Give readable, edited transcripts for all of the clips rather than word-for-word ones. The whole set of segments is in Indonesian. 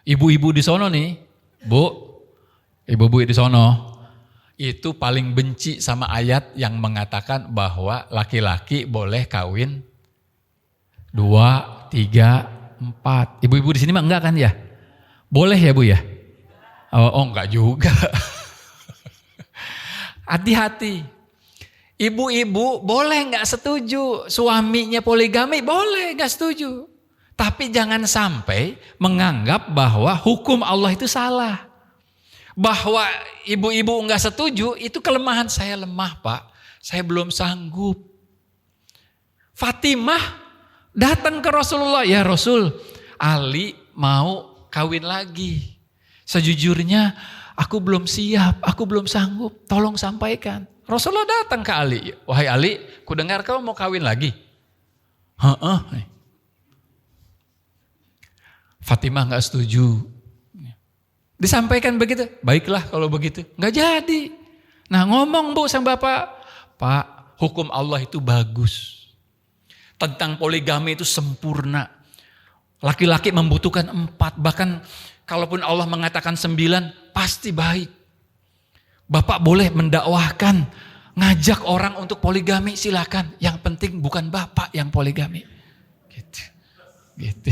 Ibu-ibu di sono nih, Bu, ibu-ibu di sono, itu paling benci sama ayat yang mengatakan bahwa laki-laki boleh kawin 2, 3, 4. Ibu-ibu di sini mah enggak kan ya? Boleh ya Bu ya? Oh enggak juga. Hati-hati. Ibu-ibu boleh enggak setuju suaminya poligami, boleh enggak setuju. Tapi jangan sampai menganggap bahwa hukum Allah itu salah. Bahwa ibu-ibu enggak setuju, itu kelemahan. Saya lemah Pak, saya belum sanggup. Fatimah datang ke Rasulullah, ya Rasul, Ali mau kawin lagi. Sejujurnya aku belum siap, aku belum sanggup, tolong sampaikan. Rasulullah datang ke Ali, wahai Ali, kudengar kau mau kawin lagi. Heeh. Fatimah nggak setuju. Disampaikan begitu, baiklah kalau begitu. Nggak jadi. Nah ngomong Bu sama Bapak, Pak, hukum Allah itu bagus. Tentang poligami itu sempurna. Laki-laki membutuhkan 4, bahkan kalaupun Allah mengatakan 9, pasti baik. Bapak boleh mendakwahkan, ngajak orang untuk poligami, silakan. Yang penting bukan Bapak yang poligami. Gitu.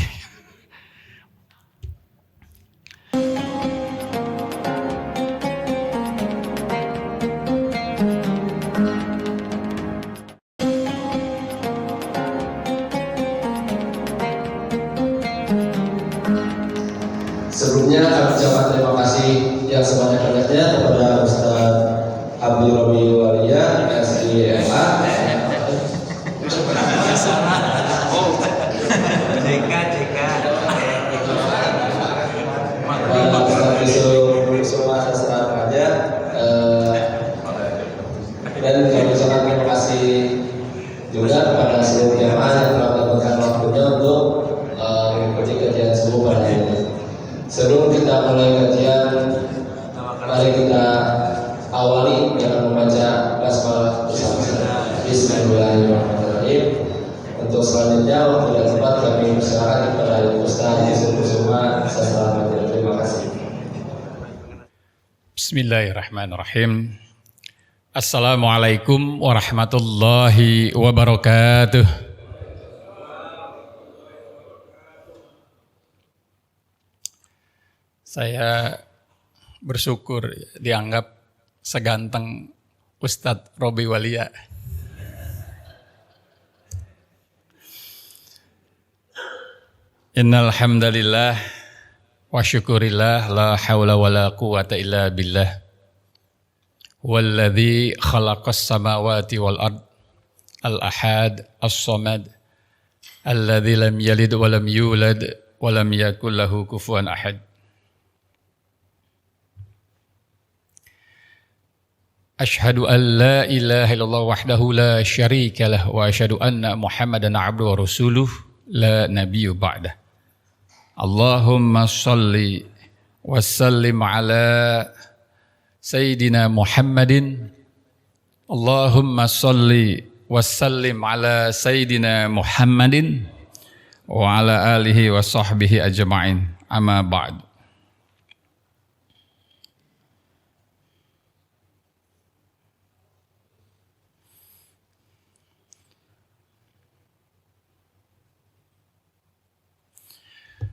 Sebelumnya kami ucapkan terima kasih yang sebanyak-banyaknya kepada Ustaz Abdul Robi Walia, SIMA, dan kami ucapkan terima kasih juga kepada seluruh jamaah yang telah mendapatkan waktunya untuk mengikuti kajian subuh pada hari ini. Sebelum kita mulai kajian, mari kita awali dengan membaca basmalah bersama-sama. Bismillahirrahmanirrahim. Untuk selanjutnya waktu dan tempat kami persilakan kepada Ustaz Yusuf Kusuma. Terima kasih. Bismillahirrahmanirrahim. Assalamualaikum warahmatullahi wabarakatuh. Saya bersyukur dianggap seganteng Ustadz Robi Walia. Innal hamdalillah wa syukurillah la haula wala quwata illa billah. Walladzi khalaqas samawati wal ard al-ahad as-samad alladzi lam yalid wa lam yulad wa lam yakul lahu kufuwan ahad. Ashhadu an la ilaha illallah wahdahu la syarika lah wa ashhadu anna Muhammadan abduhu wa rasuluh la nabiyyu ba'dah. Allahumma shalli wa sallim ala Sayyidina Muhammadin. Allahumma shalli wa sallim ala Sayyidina Muhammadin wa ala alihi wa sahbihi ajma'in. Amma ba'd.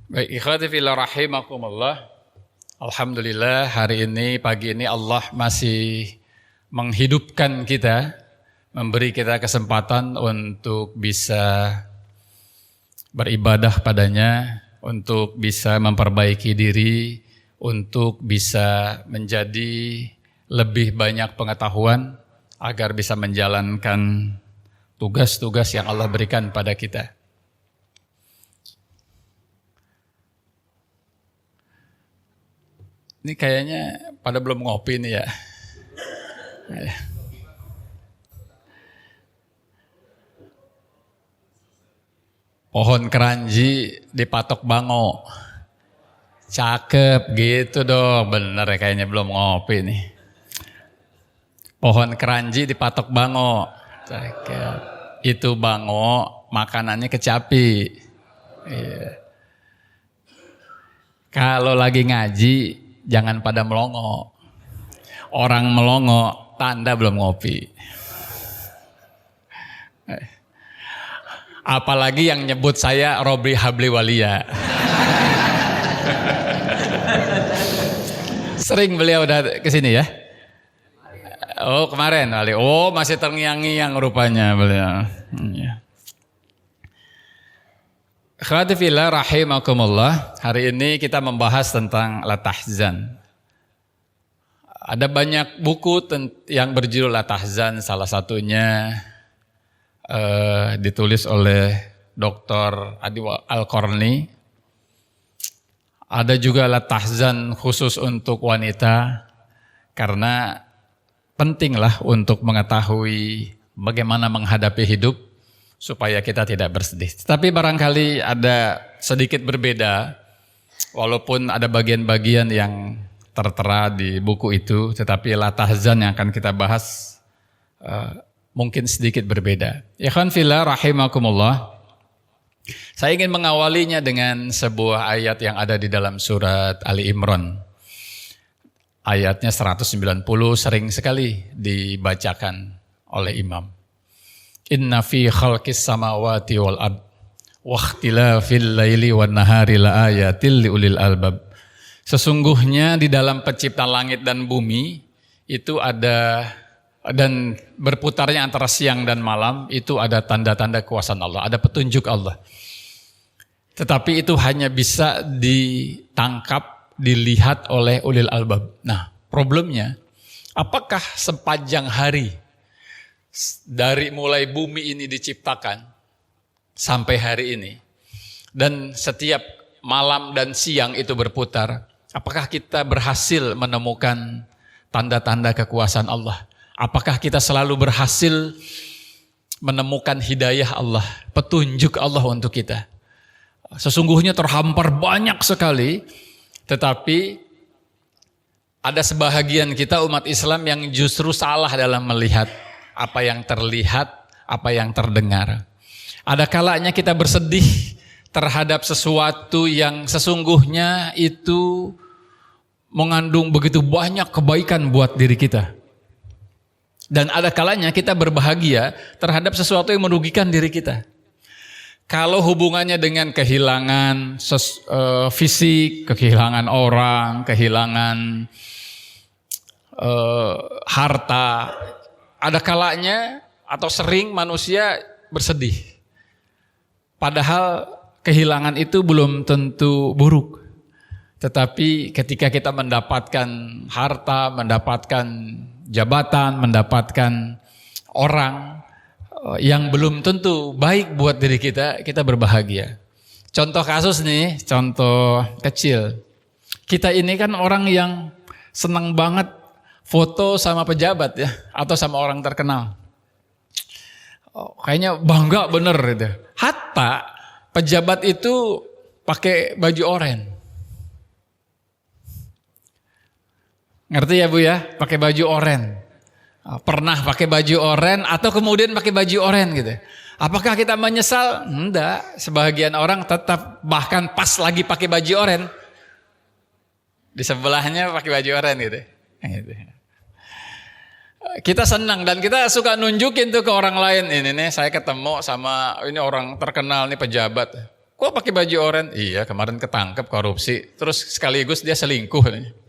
Baik, ikhwati fillah rahimakumullah. Alhamdulillah hari ini, pagi ini Allah masih menghidupkan kita, memberi kita kesempatan untuk bisa beribadah padanya, untuk bisa memperbaiki diri, untuk bisa menjadi lebih banyak pengetahuan agar bisa menjalankan tugas-tugas yang Allah berikan pada kita. Ini kayaknya pada belum ngopi nih ya. Pohon keranji dipatok bango. Cakep gitu dong, bener ya, kayaknya belum ngopi nih. Pohon keranji dipatok bango. Cakep. Itu bango makanannya kecapi. Iya. Kalau lagi ngaji jangan pada melongo. Orang melongo tanda belum ngopi. Apalagi yang nyebut saya Robri Habli Walia. Sering beliau udah kesini ya? Oh kemarin kali. Oh masih terngiang-ngiang rupanya beliau. Ya. Akhwati fillah rahimakumullah. Hari ini kita membahas tentang la tahzan. Ada banyak buku yang berjudul la tahzan, salah satunya ditulis oleh Dr. Adi Al-Qarni. Ada juga la tahzan khusus untuk wanita, karena pentinglah untuk mengetahui bagaimana menghadapi hidup supaya kita tidak bersedih. Tapi barangkali ada sedikit berbeda, walaupun ada bagian-bagian yang tertera di buku itu, tetapi la tahzan yang akan kita bahas mungkin sedikit berbeda. Ikhwan fillah rahimakumullah. Saya ingin mengawalinya dengan sebuah ayat yang ada di dalam surat Ali Imran. Ayatnya 190 sering sekali dibacakan oleh imam. Inna fi khalqis samawati wal ard wa ikhtilafil laili wan nahari la ayatil liulil albab. Sesungguhnya di dalam penciptaan langit dan bumi itu ada, dan berputarnya antara siang dan malam itu ada tanda-tanda kuasaan Allah, ada petunjuk Allah. Tetapi itu hanya bisa ditangkap, dilihat oleh ulil albab. Nah, problemnya, apakah sepanjang hari dari mulai bumi ini diciptakan sampai hari ini, dan setiap malam dan siang itu berputar, apakah kita berhasil menemukan tanda-tanda kekuasaan Allah? Apakah kita selalu berhasil menemukan hidayah Allah, petunjuk Allah untuk kita? Sesungguhnya terhampar banyak sekali, tetapi ada sebahagian kita umat Islam yang justru salah dalam melihat apa yang terlihat, apa yang terdengar. Ada kalanya kita bersedih terhadap sesuatu yang sesungguhnya itu mengandung begitu banyak kebaikan buat diri kita. Dan ada kalanya kita berbahagia terhadap sesuatu yang merugikan diri kita. Kalau hubungannya dengan kehilangan fisik, kehilangan orang, kehilangan harta, ada kalanya atau sering manusia bersedih. Padahal kehilangan itu belum tentu buruk. Tetapi ketika kita mendapatkan harta, mendapatkan jabatan, mendapatkan orang yang belum tentu baik buat diri kita, kita berbahagia. Contoh kasus nih, contoh kecil. Kita ini kan orang yang senang banget foto sama pejabat ya, atau sama orang terkenal. Kayaknya bangga bener gitu. Hatta pejabat itu pakai baju oranye. Ngerti ya Bu ya? Pakai baju oranye. Pernah pakai baju oranye atau kemudian pakai baju oranye gitu. Apakah kita menyesal? Enggak. Sebagian orang tetap bahkan pas lagi pakai baju oranye, di sebelahnya pakai baju oranye gitu. Kita senang dan kita suka nunjukin tuh ke orang lain. Ini nih saya ketemu sama ini orang terkenal nih pejabat. Kok pakai baju oranye? Iya kemarin ketangkep korupsi. Terus sekaligus dia selingkuh nih.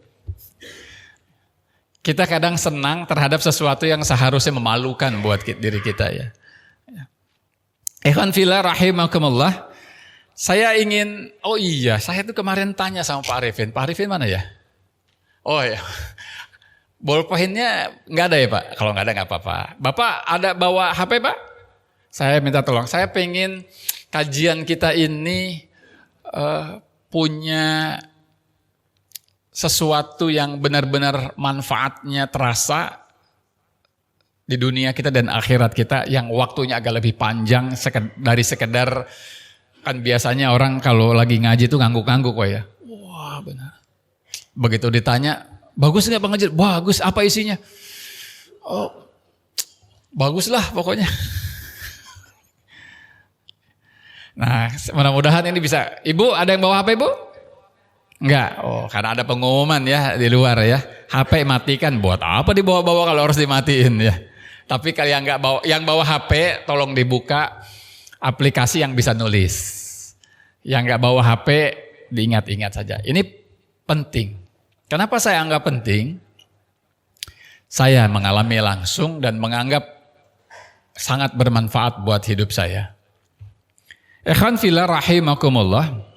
Kita kadang senang terhadap sesuatu yang seharusnya memalukan buat diri kita ya. Ikhwan fillah rahimakumullah. Saya ingin, saya tuh kemarin tanya sama Pak Arifin. Pak Arifin mana ya? Oh ya. Bolpennya nggak ada ya Pak? Kalau nggak ada nggak apa-apa. Bapak ada bawa HP Pak? Saya minta tolong. Saya pengen kajian kita ini punya sesuatu yang benar-benar manfaatnya terasa di dunia kita dan akhirat kita, yang waktunya agak lebih panjang dari sekedar, kan biasanya orang kalau lagi ngaji itu ngangguk-ngangguk kok ya. Wah benar. Begitu ditanya, bagus nggak pengajian? Bagus, apa isinya? Oh, bagus lah pokoknya. Nah mudah-mudahan ini bisa. Ibu ada yang bawa HP Ibu? Enggak, karena ada pengumuman ya di luar ya. HP matikan, buat apa dibawa-bawa kalau harus dimatiin ya. Tapi kalau yang bawa HP, tolong dibuka aplikasi yang bisa nulis. Yang nggak bawa HP, diingat-ingat saja. Ini penting. Kenapa saya anggap penting? Saya mengalami langsung dan menganggap sangat bermanfaat buat hidup saya. Ikhwan fillah rahimakumullah.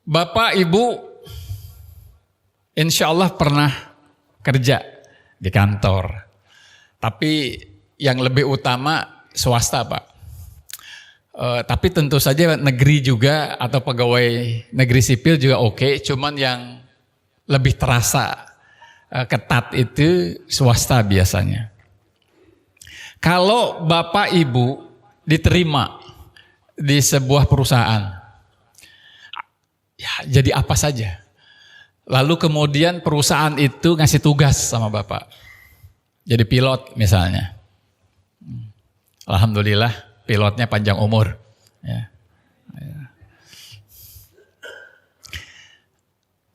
Bapak Ibu insya Allah pernah kerja di kantor. Tapi yang lebih utama swasta Pak. Tapi tentu saja negeri juga atau pegawai negeri sipil juga oke. Cuman yang lebih terasa ketat itu swasta biasanya. Kalau Bapak Ibu diterima di sebuah perusahaan, ya jadi apa saja. Lalu kemudian perusahaan itu ngasih tugas sama Bapak. Jadi pilot misalnya. Alhamdulillah. Pilotnya panjang umur. Ya.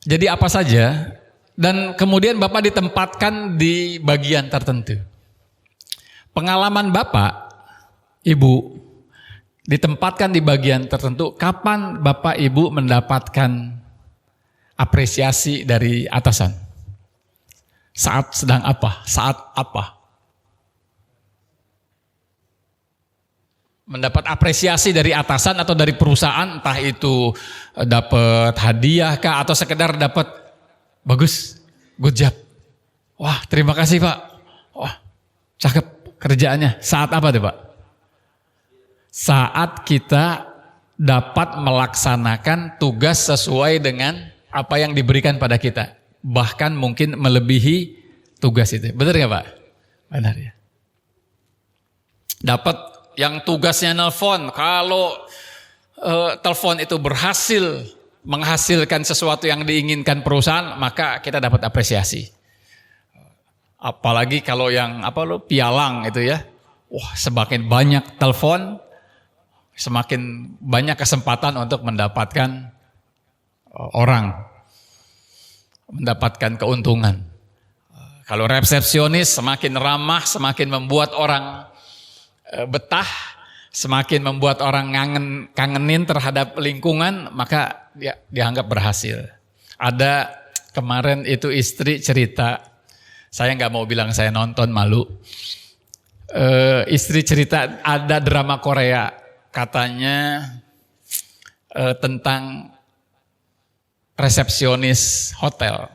Jadi apa saja, dan kemudian Bapak ditempatkan di bagian tertentu. Pengalaman Bapak, Ibu, ditempatkan di bagian tertentu, kapan Bapak Ibu mendapatkan apresiasi dari atasan? Saat sedang apa? Saat apa? Mendapat apresiasi dari atasan atau dari perusahaan, entah itu dapat hadiah kah atau sekedar dapat bagus, good job. Wah, terima kasih Pak. Wah, cakep kerjaannya. Saat apa tuh Pak? Saat kita dapat melaksanakan tugas sesuai dengan apa yang diberikan pada kita. Bahkan mungkin melebihi tugas itu. Benar ya Pak? Benar ya. Dapat yang tugasnya nelpon, kalau telepon itu berhasil menghasilkan sesuatu yang diinginkan perusahaan, maka kita dapat apresiasi. Apalagi kalau yang pialang itu ya, wah semakin banyak telepon, semakin banyak kesempatan untuk mendapatkan orang, mendapatkan keuntungan. Kalau resepsionis semakin ramah, semakin membuat orang betah, semakin membuat orang kangenin terhadap lingkungan, maka dia dianggap berhasil. Ada kemarin itu istri cerita, saya nggak mau bilang saya nonton, malu. Istri cerita ada drama Korea, katanya tentang resepsionis hotel.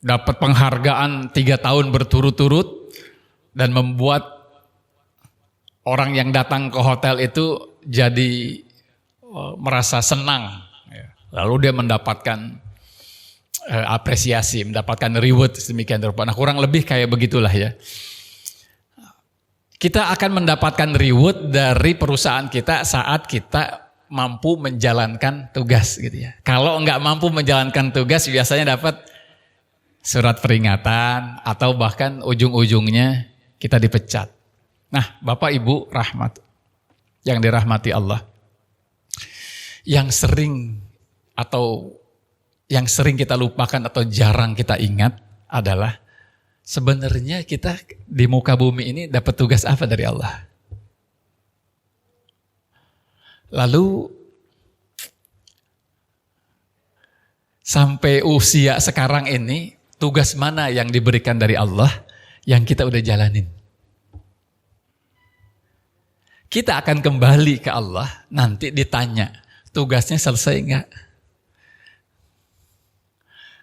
Dapat penghargaan 3 tahun berturut-turut, dan membuat orang yang datang ke hotel itu jadi merasa senang. Lalu dia mendapatkan apresiasi, mendapatkan reward sedemikian rupa. Nah, kurang lebih kayak begitulah ya. Kita akan mendapatkan reward dari perusahaan kita saat kita mampu menjalankan tugas gitu ya. Kalau enggak mampu menjalankan tugas biasanya dapat surat peringatan atau bahkan ujung-ujungnya kita dipecat. Nah, Bapak Ibu yang dirahmati Allah. Yang sering kita lupakan atau jarang kita ingat adalah sebenarnya kita di muka bumi ini dapat tugas apa dari Allah? Lalu sampai usia sekarang ini, tugas mana yang diberikan dari Allah yang kita udah jalanin? Kita akan kembali ke Allah, nanti ditanya, tugasnya selesai enggak?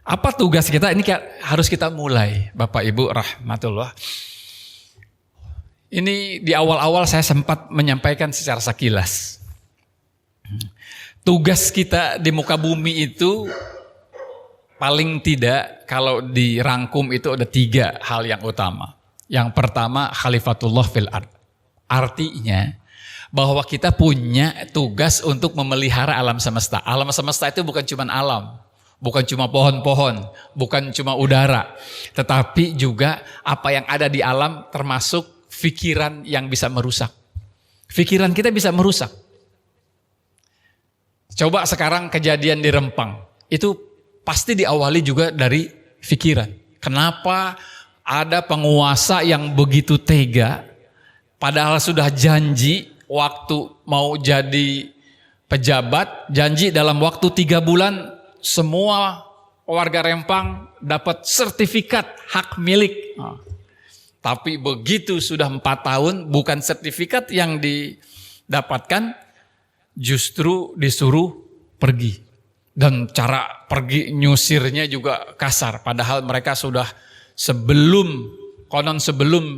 Apa tugas kita? Ini harus kita mulai, Bapak Ibu rahmatullah. Ini di awal-awal saya sempat menyampaikan secara sekilas. Tugas kita di muka bumi itu paling tidak kalau dirangkum itu ada 3 hal yang utama. Yang pertama khalifatullah fil ard. Artinya bahwa kita punya tugas untuk memelihara alam semesta. Alam semesta itu bukan cuma alam, bukan cuma pohon-pohon, bukan cuma udara, tetapi juga apa yang ada di alam termasuk pikiran yang bisa merusak. Pikiran kita bisa merusak. Coba sekarang kejadian di Rempang. Itu pasti diawali juga dari pikiran. Kenapa ada penguasa yang begitu tega, padahal sudah janji waktu mau jadi pejabat, janji dalam waktu 3 bulan semua warga Rempang dapat sertifikat hak milik. Tapi begitu sudah 4 tahun, bukan sertifikat yang didapatkan, justru disuruh pergi. Dan cara pergi nyusirnya juga kasar. Padahal mereka sudah sebelum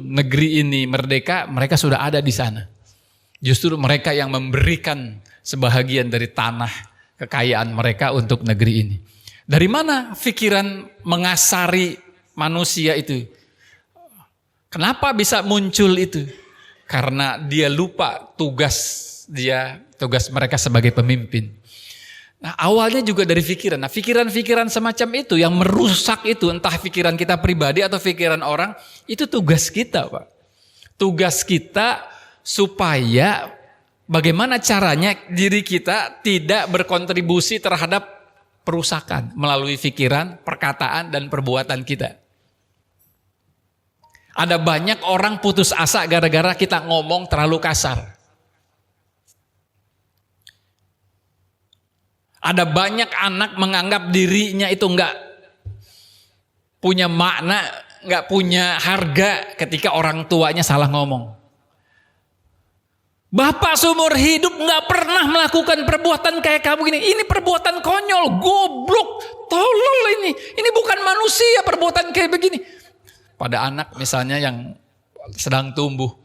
negeri ini merdeka, mereka sudah ada di sana. Justru mereka yang memberikan sebahagian dari tanah kekayaan mereka untuk negeri ini. Dari mana pikiran mengasari manusia itu? Kenapa bisa muncul itu? Karena dia lupa tugas mereka sebagai pemimpin. Nah, awalnya juga dari pikiran. Nah, pikiran-pikiran semacam itu yang merusak itu, entah pikiran kita pribadi atau pikiran orang, itu tugas kita, Pak. Tugas kita supaya bagaimana caranya diri kita tidak berkontribusi terhadap perusakan melalui pikiran, perkataan, dan perbuatan kita. Ada banyak orang putus asa gara-gara kita ngomong terlalu kasar. Ada banyak anak menganggap dirinya itu enggak punya makna, enggak punya harga ketika orang tuanya salah ngomong. Bapak seumur hidup enggak pernah melakukan perbuatan kayak kamu ini. Ini perbuatan konyol, goblok, tolol ini. Ini bukan manusia perbuatan kayak begini. Pada anak misalnya yang sedang tumbuh.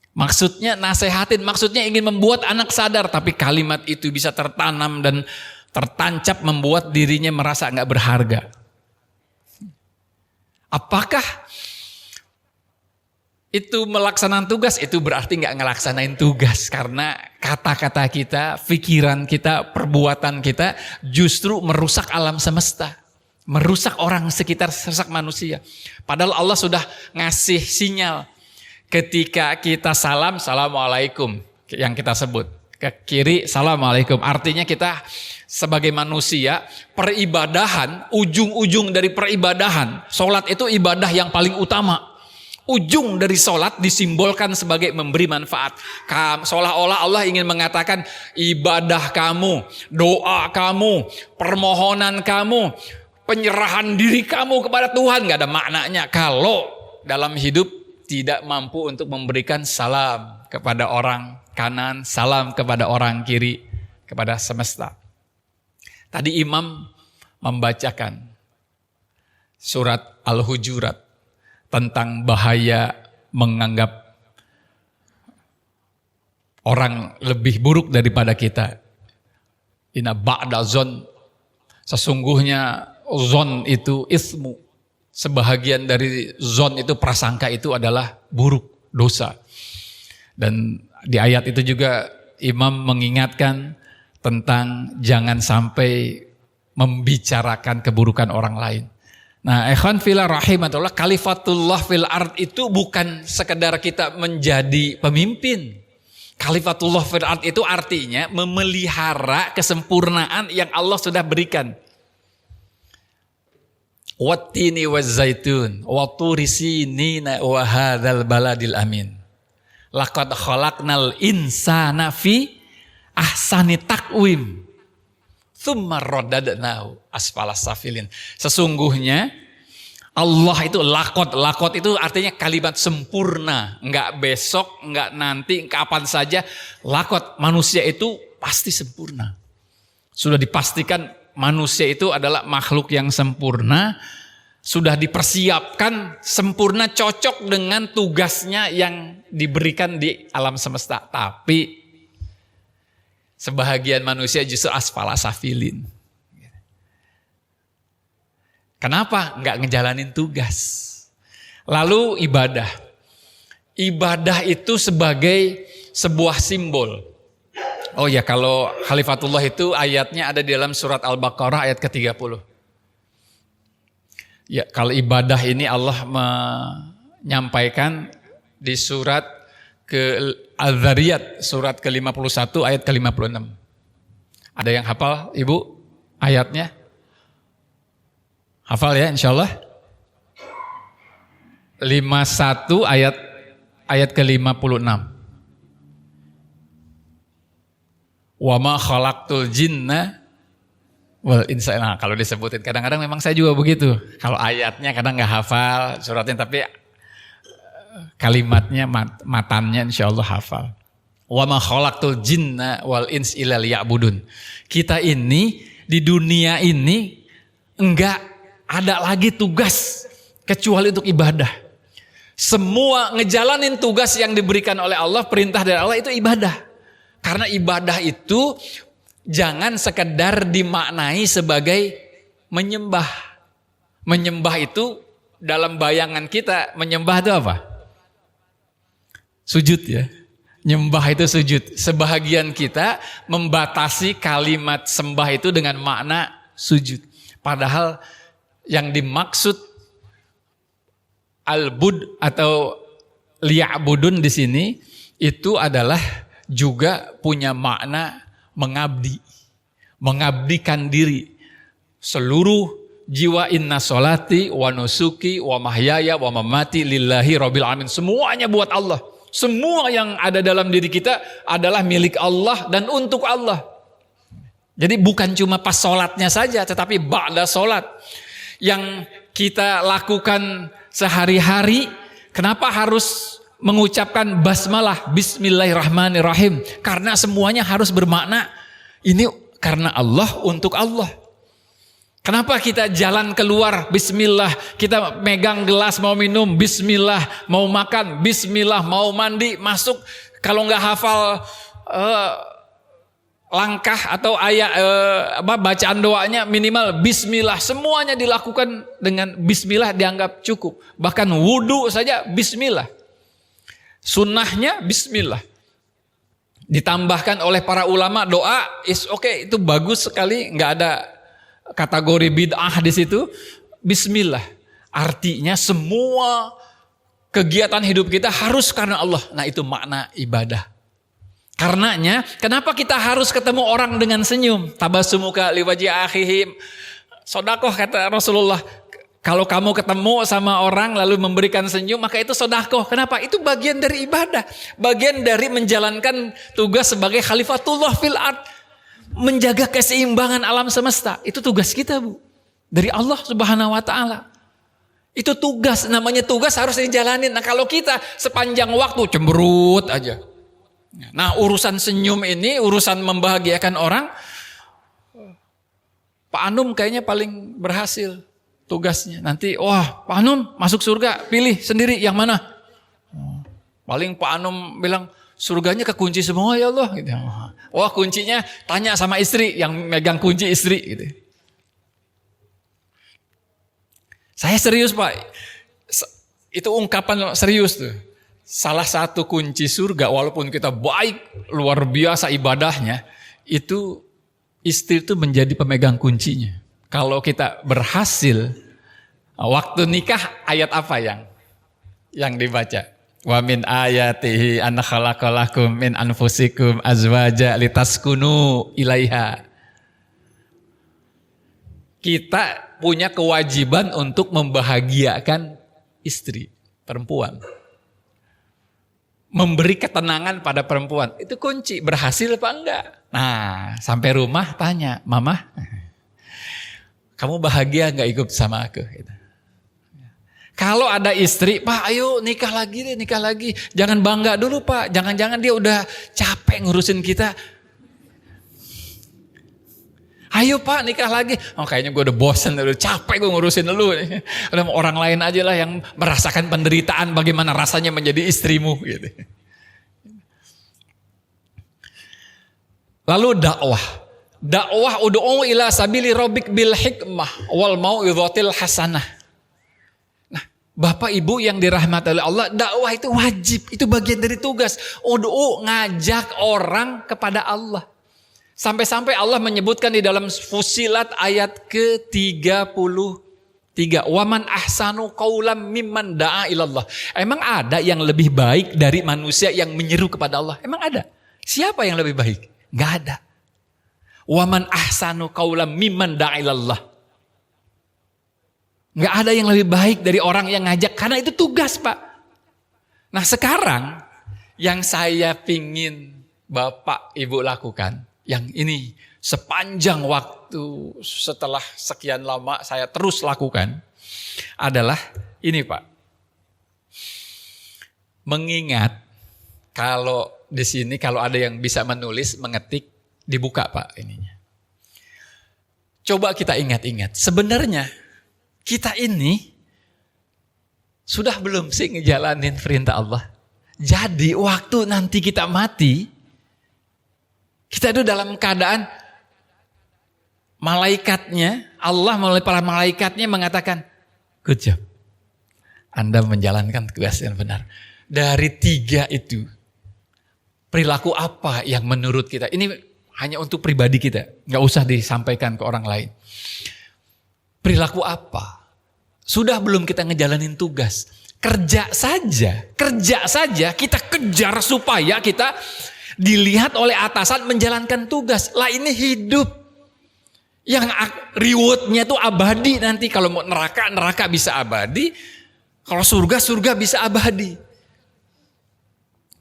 Maksudnya nasehatin, maksudnya ingin membuat anak sadar. Tapi kalimat itu bisa tertanam dan tertancap membuat dirinya merasa gak berharga. Apakah itu melaksanakan tugas? Itu berarti gak ngelaksanain tugas. Karena kata-kata kita, pikiran kita, perbuatan kita justru merusak alam semesta. Merusak orang sekitar, merusak manusia. Padahal Allah sudah ngasih sinyal. Ketika kita salam, assalamualaikum. Yang kita sebut. Ke kiri, assalamualaikum. Artinya kita sebagai manusia, peribadahan, ujung-ujung dari peribadahan. Sholat itu ibadah yang paling utama. Ujung dari sholat disimbolkan sebagai memberi manfaat. Seolah-olah Allah ingin mengatakan ibadah kamu, doa kamu, permohonan kamu, penyerahan diri kamu kepada Tuhan gak ada maknanya kalau dalam hidup tidak mampu untuk memberikan salam kepada orang kanan, salam kepada orang kiri, kepada semesta. Tadi imam membacakan surat Al-Hujurat tentang bahaya menganggap orang lebih buruk daripada kita. Inna ba'da zon, sesungguhnya zon itu ismu. Sebahagian dari zon itu, prasangka itu adalah buruk, dosa. Dan di ayat itu juga imam mengingatkan tentang jangan sampai membicarakan keburukan orang lain. Nah, ikhwan fillah rahimatullah, khalifatullah fil ard itu bukan sekedar kita menjadi pemimpin. Khalifatullah fil ard itu artinya memelihara kesempurnaan yang Allah sudah berikan. Wattini wazzaitun wa turi sinina wa hadzal baladil amin. Laqad khalaqnal insana fi ahsani taqwim. Tsumma radadnahu asfalas safilin. Sesungguhnya Allah itu lakot itu artinya kalimat sempurna, enggak besok, enggak nanti, kapan saja. Lakot, manusia itu pasti sempurna. Sudah dipastikan manusia itu adalah makhluk yang sempurna, sudah dipersiapkan sempurna, cocok dengan tugasnya yang diberikan di alam semesta. Tapi sebahagian manusia justru asfala safilin. Kenapa? Enggak ngejalanin tugas. Lalu ibadah. Ibadah itu sebagai sebuah simbol. Oh ya, kalau khalifatullah itu ayatnya ada di dalam surat Al-Baqarah ayat ke-30. Ya, kalau ibadah ini Allah menyampaikan di surat Al-Zariyat surat ke-51 ayat ke-56. Ada yang hafal Ibu ayatnya? Hafal ya insyaallah. 51 ayat ke-56. Wa ma khalaqtul jinna wal insa. Nah, kalau disebutin kadang-kadang memang saya juga begitu. Kalau ayatnya kadang nggak hafal suratnya, tapi kalimatnya matannya insyaallah hafal. Wa ma khalaqtul jinna wal ins illa liya'budun. Kita ini di dunia ini enggak ada lagi tugas kecuali untuk ibadah. Semua ngejalanin tugas yang diberikan oleh Allah, perintah dari Allah itu ibadah. Karena ibadah itu jangan sekedar dimaknai sebagai menyembah. Menyembah itu dalam bayangan kita, menyembah itu apa? Sujud ya. Nyembah itu sujud. Sebahagian kita membatasi kalimat sembah itu dengan makna sujud. Padahal yang dimaksud al-bud atau liya'budun di sini itu adalah juga punya makna mengabdi. Mengabdikan diri. Seluruh jiwa inna sholati wa nusuki wa mahyaya wa mamati lillahi rabbil alamin. Semuanya buat Allah. Semua yang ada dalam diri kita adalah milik Allah dan untuk Allah. Jadi bukan cuma pas sholatnya saja, tetapi ba'da sholat. Yang kita lakukan sehari-hari, kenapa harus mengucapkan basmalah, bismillahirrahmanirrahim? Karena semuanya harus bermakna, ini karena Allah, untuk Allah. Kenapa kita jalan keluar, bismillah, kita megang gelas mau minum, bismillah, mau makan, bismillah, mau mandi, masuk, kalau nggak hafal langkah atau ayat bacaan doanya minimal bismillah, semuanya dilakukan dengan bismillah dianggap cukup. Bahkan wudu saja bismillah. Sunnahnya bismillah. Ditambahkan oleh para ulama doa is okay, itu bagus sekali, nggak ada kategori bid'ah di situ. Bismillah. Artinya semua kegiatan hidup kita harus karena Allah. Nah, itu makna ibadah. Karenanya, kenapa kita harus ketemu orang dengan senyum? Tabassumuka liwajhi akhihim. Sodakoh kata Rasulullah. Kalau kamu ketemu sama orang lalu memberikan senyum, maka itu sodakoh. Kenapa? Itu bagian dari ibadah. Bagian dari menjalankan tugas sebagai khalifatullah fil ard. Menjaga keseimbangan alam semesta. Itu tugas kita, Bu. Dari Allah Subhanahu wa ta'ala. Itu tugas, namanya tugas harus dijalanin. Nah, kalau kita sepanjang waktu cemberut aja. Nah, urusan senyum ini, urusan membahagiakan orang, Pak Anum kayaknya paling berhasil tugasnya. Nanti, wah Pak Anum masuk surga, pilih sendiri yang mana. Paling Pak Anum bilang, surganya kekunci semua ya Allah. Gitu. Wah kuncinya tanya sama istri, yang megang kunci istri. Gitu. Saya serius Pak, itu ungkapan serius tuh. Salah satu kunci surga, walaupun kita baik, luar biasa ibadahnya, itu istri itu menjadi pemegang kuncinya. Kalau kita berhasil, waktu nikah ayat apa yang dibaca? Wa min ayatihi an khalaqalakum min anfusikum azwaja litaskunu ilaiha. Kita punya kewajiban untuk membahagiakan istri, perempuan. Memberi ketenangan pada perempuan. Itu kunci. Berhasil apa enggak? Nah, sampai rumah tanya, Mama, kamu bahagia enggak ikut sama aku? Gitu. Kalau ada istri, Pak ayo nikah lagi deh, nikah lagi. Jangan bangga dulu Pak, jangan-jangan dia udah capek ngurusin kita. Ayo Pak nikah lagi. Oh kayaknya gue udah bosen, udah capek gue ngurusin lu. Udah orang lain aja lah yang merasakan penderitaan bagaimana rasanya menjadi istrimu. Gitu. Lalu dakwah. Dakwah ud'u ila sabili rabbik bil hikmah wal mau'izatil hasanah. Nah, Bapak Ibu yang dirahmati oleh Allah, dakwah itu wajib, itu bagian dari tugas. Ud'u ngajak orang kepada Allah. Sampai-sampai Allah menyebutkan di dalam Fussilat ayat ke-33. Waman ahsanu qaulam mimman da'a ilallah. Emang ada yang lebih baik dari manusia yang menyeru kepada Allah? Emang ada? Siapa yang lebih baik? Gak ada. Waman ahsanu qaulam mimman da'ilallah. Nggak ada yang lebih baik dari orang yang ngajak, karena itu tugas, Pak. Nah sekarang yang saya pingin Bapak Ibu lakukan, yang ini sepanjang waktu setelah sekian lama saya terus lakukan, adalah ini, Pak. Mengingat kalau di sini kalau ada yang bisa menulis, mengetik, dibuka, Pak, ininya. Coba kita ingat-ingat, sebenarnya kita ini sudah belum sih ngejalanin perintah Allah? Jadi waktu nanti kita mati, kita itu dalam keadaan malaikatnya, Allah melalui para malaikatnya mengatakan, good job, Anda menjalankan tugas yang benar. Dari 3 itu, perilaku apa yang menurut kita, ini hanya untuk pribadi kita, nggak usah disampaikan ke orang lain. Perilaku apa? Sudah belum kita ngejalanin tugas? Kerja saja kita kejar supaya kita dilihat oleh atasan menjalankan tugas. Lah ini hidup yang rewardnya tuh abadi nanti. Kalau mau neraka bisa abadi. Kalau surga bisa abadi.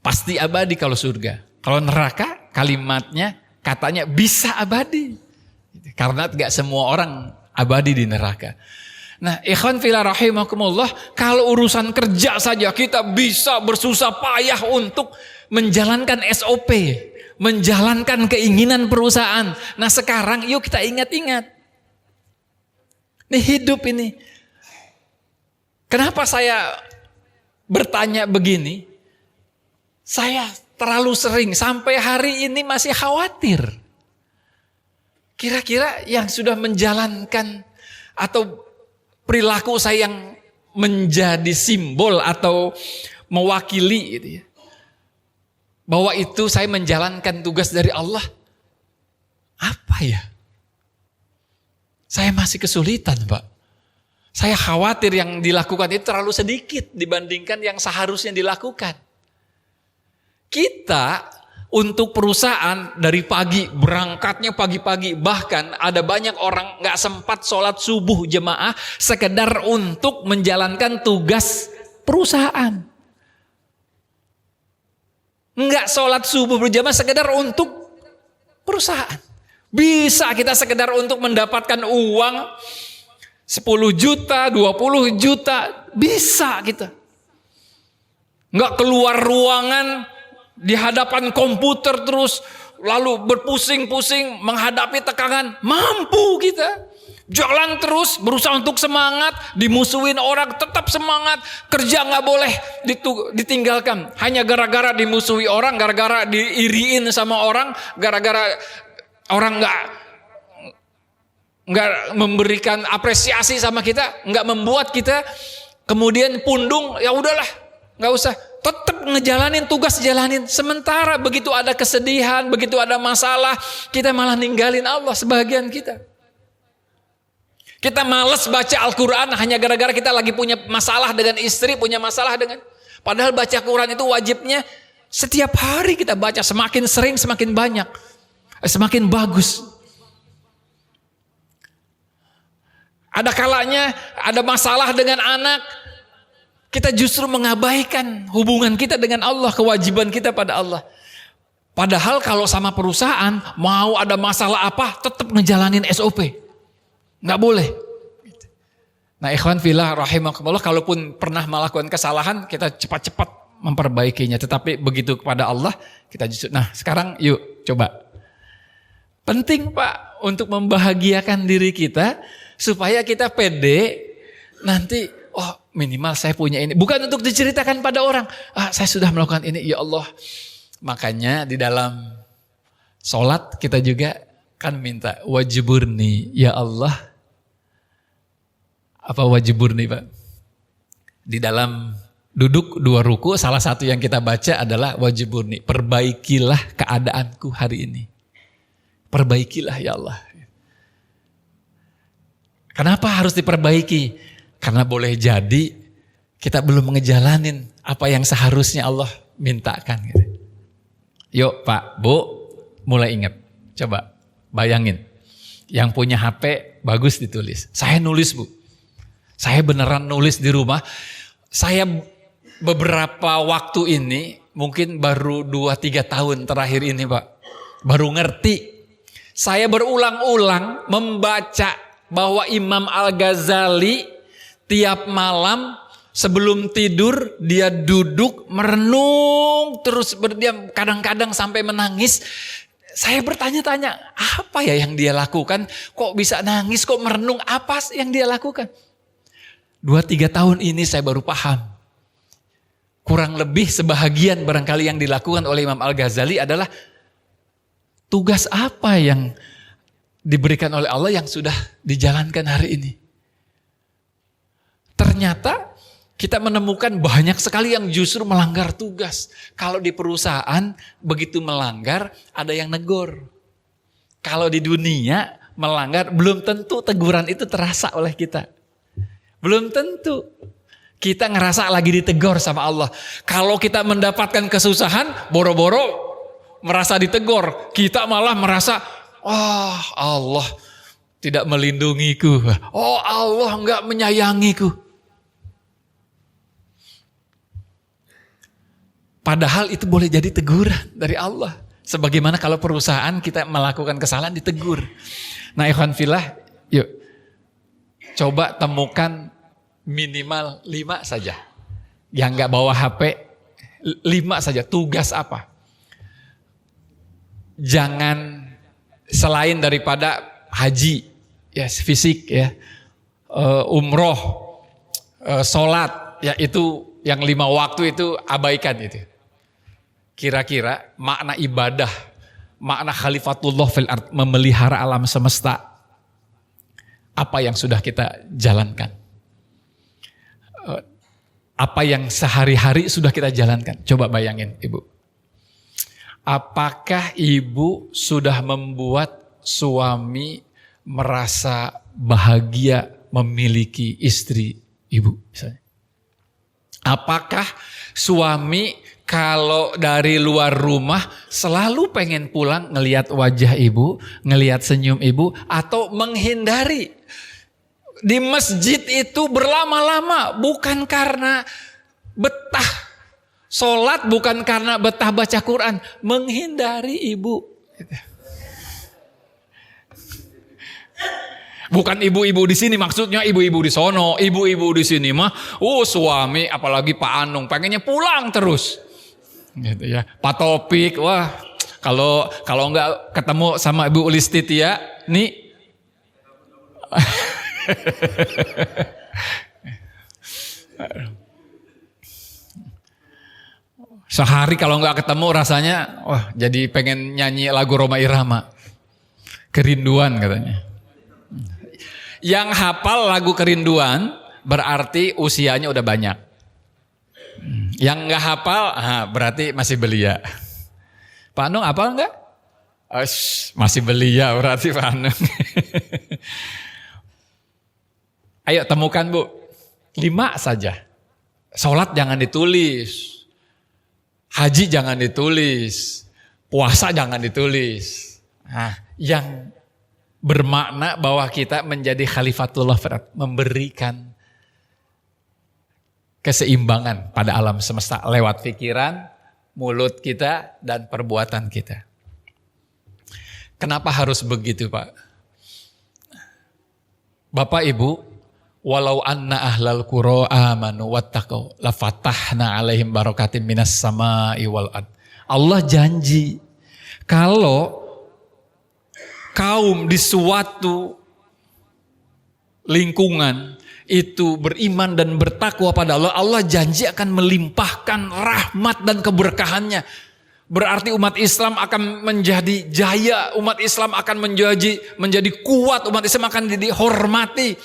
Pasti abadi kalau surga. Kalau neraka kalimatnya katanya bisa abadi. Karena tidak semua orang abadi di neraka. Nah, ikhwan fillah rahimakumullah, kalau urusan kerja saja kita bisa bersusah payah untuk menjalankan SOP, menjalankan keinginan perusahaan. Nah, sekarang yuk kita ingat-ingat. Ini hidup ini. Kenapa saya bertanya begini? Saya terlalu sering sampai hari ini masih khawatir. Kira-kira yang sudah menjalankan atau perilaku saya yang menjadi simbol atau mewakili gitu ya, bahwa itu saya menjalankan tugas dari Allah, apa ya? Saya masih kesulitan, Pak. Saya khawatir yang dilakukan itu terlalu sedikit dibandingkan yang seharusnya dilakukan. Kita untuk perusahaan dari pagi, berangkatnya pagi-pagi, bahkan ada banyak orang gak sempat sholat subuh jemaah sekedar untuk menjalankan tugas perusahaan. Gak sholat subuh berjamaah sekedar untuk perusahaan. Bisa kita sekedar untuk mendapatkan uang 10 juta, 20 juta, bisa kita. Gak keluar ruangan di hadapan komputer terus lalu berpusing-pusing menghadapi tekanan, mampu kita jalan terus berusaha untuk semangat, dimusuhin orang tetap semangat, kerja nggak boleh ditinggalkan hanya gara-gara dimusuhi orang, gara-gara diiriin sama orang, gara-gara orang nggak memberikan apresiasi sama kita, nggak membuat kita kemudian pundung, ya udahlah nggak usah. Tetap ngejalanin tugas, jalanin. Sementara begitu ada kesedihan, begitu ada masalah, kita malah ninggalin Allah sebagian kita. Kita malas baca Al-Quran hanya gara-gara kita lagi punya masalah dengan istri, punya masalah dengan. Padahal baca Quran itu wajibnya setiap hari kita baca, semakin sering semakin banyak, semakin bagus. Ada kalanya ada masalah dengan anak, kita justru mengabaikan hubungan kita dengan Allah, kewajiban kita pada Allah. Padahal kalau sama perusahaan, mau ada masalah apa, tetap ngejalanin SOP. Nggak boleh. Nah ikhwan fillah rahimakumullah, kalaupun pernah melakukan kesalahan, kita cepat-cepat memperbaikinya. Tetapi begitu kepada Allah, kita justru, nah sekarang yuk coba. Penting Pak, untuk membahagiakan diri kita, supaya kita pede, nanti oh minimal saya punya ini. Bukan untuk diceritakan pada orang. Saya sudah melakukan ini. Ya Allah. Makanya di dalam sholat kita juga kan minta wajiburni. Ya Allah. Apa wajiburni Pak? Di dalam duduk 2 ruku, salah satu yang kita baca adalah wajiburni. Perbaikilah keadaanku hari ini. Perbaikilah ya Allah. Kenapa harus diperbaiki? Karena boleh jadi kita belum ngejalanin apa yang seharusnya Allah mintakan. Yuk Pak, Bu, mulai ingat. Coba Bayangin, yang punya HP bagus ditulis. Saya nulis Bu, saya beneran nulis di rumah. Saya beberapa waktu ini, mungkin baru 2-3 tahun terakhir ini Pak, baru ngerti. Saya berulang-ulang membaca bahwa Imam Al-Ghazali tiap malam sebelum tidur dia duduk merenung terus berdiam, kadang-kadang sampai menangis. Saya bertanya-tanya, apa ya yang dia lakukan? Kok bisa nangis, kok merenung, apa yang dia lakukan? 2-3 tahun ini saya baru paham. Kurang lebih sebahagian barangkali yang dilakukan oleh Imam Al-Ghazali adalah tugas apa yang diberikan oleh Allah yang sudah dijalankan hari ini. Ternyata kita menemukan banyak sekali yang justru melanggar tugas. Kalau di perusahaan begitu melanggar ada yang negor. Kalau di dunia melanggar belum tentu teguran itu terasa oleh kita. Belum tentu. Kita ngerasa lagi ditegur sama Allah. Kalau kita mendapatkan kesusahan, boro-boro merasa ditegur. Kita malah merasa, Allah tidak melindungiku. Oh Allah enggak menyayangiku. Padahal itu boleh jadi teguran dari Allah. Sebagaimana kalau perusahaan kita melakukan kesalahan ditegur. Nah ikhwan fillah, yuk coba temukan minimal 5 saja. Yang gak bawa HP, 5 saja. Tugas apa? Jangan selain daripada haji, ya fisik ya, umroh, sholat, ya itu yang 5 waktu itu abaikan itu. Kira-kira makna ibadah, makna khalifatullah fil ard, memelihara alam semesta, apa yang sudah kita jalankan? Apa yang sehari-hari sudah kita jalankan? Coba bayangin Ibu. Apakah Ibu sudah membuat suami merasa bahagia memiliki istri Ibu misalnya? Apakah suami kalau dari luar rumah selalu pengen pulang ngelihat wajah Ibu, ngelihat senyum Ibu, atau menghindari di masjid itu berlama-lama bukan karena betah sholat, bukan karena betah baca Quran, menghindari Ibu. Bukan ibu-ibu di sini, maksudnya ibu-ibu di sono, ibu-ibu di sini mah, suami apalagi Pak Anung pengennya pulang terus, gitu ya. Pak Topik, wah kalau nggak ketemu sama Ibu Ulistitia, nih, sehari kalau nggak ketemu rasanya, wah jadi pengen nyanyi lagu Roma Irama, kerinduan katanya. Yang hafal lagu kerinduan berarti usianya udah banyak. Yang nggak hafal, berarti masih belia. Pak Anung hafal nggak? Masih belia berarti Pak Anung. Ayo temukan Bu, 5 saja. Sholat jangan ditulis, haji jangan ditulis, puasa jangan ditulis. Nah, yang bermakna bahwa kita menjadi khalifatullah, memberikan keseimbangan pada alam semesta lewat pikiran, mulut kita, dan perbuatan kita. Kenapa harus begitu Pak? Bapak Ibu, walau anna ahlal qura amanu wattaqau lafatahna alaihim barakatim minas sama'i wal ard. Allah janji kalau kaum di suatu lingkungan itu beriman dan bertakwa pada Allah, Allah janji akan melimpahkan rahmat dan keberkahannya. Berarti umat Islam akan menjadi jaya, umat Islam akan menjadi kuat, umat Islam akan dihormati.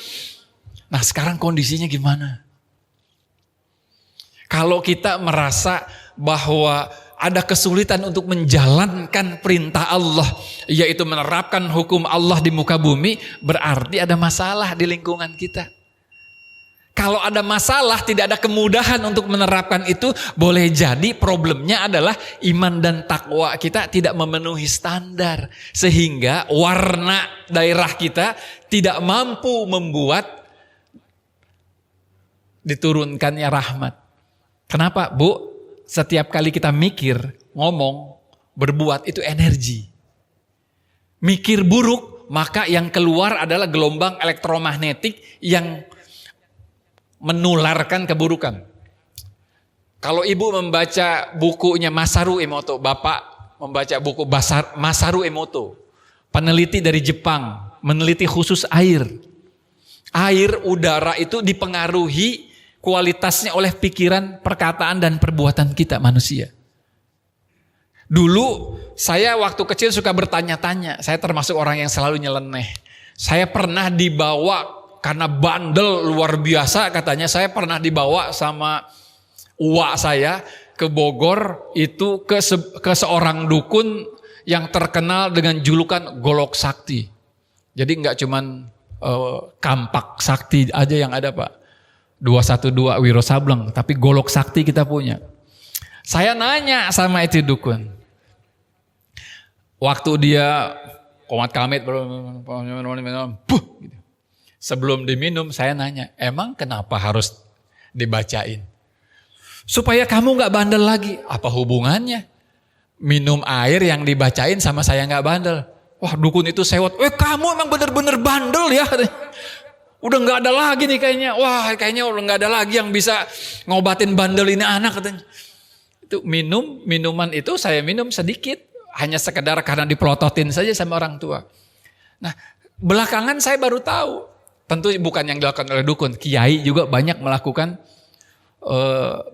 Nah sekarang kondisinya gimana? Kalau kita merasa bahwa ada kesulitan untuk menjalankan perintah Allah, yaitu menerapkan hukum Allah di muka bumi, berarti ada masalah di lingkungan kita. Kalau ada masalah, tidak ada kemudahan untuk menerapkan itu, boleh jadi problemnya adalah iman dan takwa kita tidak memenuhi standar. Sehingga warna daerah kita tidak mampu membuat diturunkannya rahmat. Kenapa, Bu? Setiap kali kita mikir, ngomong, berbuat itu energi. Mikir buruk, maka yang keluar adalah gelombang elektromagnetik yang menularkan keburukan. Kalau ibu membaca bukunya Masaru Emoto, bapak membaca buku Masaru Emoto, peneliti dari Jepang, meneliti khusus air. Air, udara itu dipengaruhi kualitasnya oleh pikiran, perkataan, dan perbuatan kita manusia. Dulu saya waktu kecil suka bertanya-tanya, saya termasuk orang yang selalu nyeleneh. Saya pernah dibawa karena bandel luar biasa katanya, saya pernah dibawa sama uwa saya ke Bogor itu ke seorang dukun yang terkenal dengan julukan Golok Sakti. Jadi nggak cuman Kampak Sakti aja yang ada Pak, 212 Wiro Sableng, tapi Golok Sakti kita punya. Saya nanya sama itu dukun, waktu dia komat kamit, gitu. Sebelum diminum saya nanya, emang kenapa harus dibacain? Supaya kamu gak bandel lagi. Apa hubungannya? Minum air yang dibacain sama saya gak bandel. Wah dukun itu sewot, kamu emang bener-bener bandel ya. Udah gak ada lagi nih kayaknya. Wah kayaknya udah gak ada lagi yang bisa ngobatin bandel ini anak katanya. Itu minuman itu saya minum sedikit. Hanya sekedar karena dipelototin saja sama orang tua. Nah belakangan saya baru tahu. Tentu bukan yang dilakukan oleh dukun, kiai juga banyak melakukan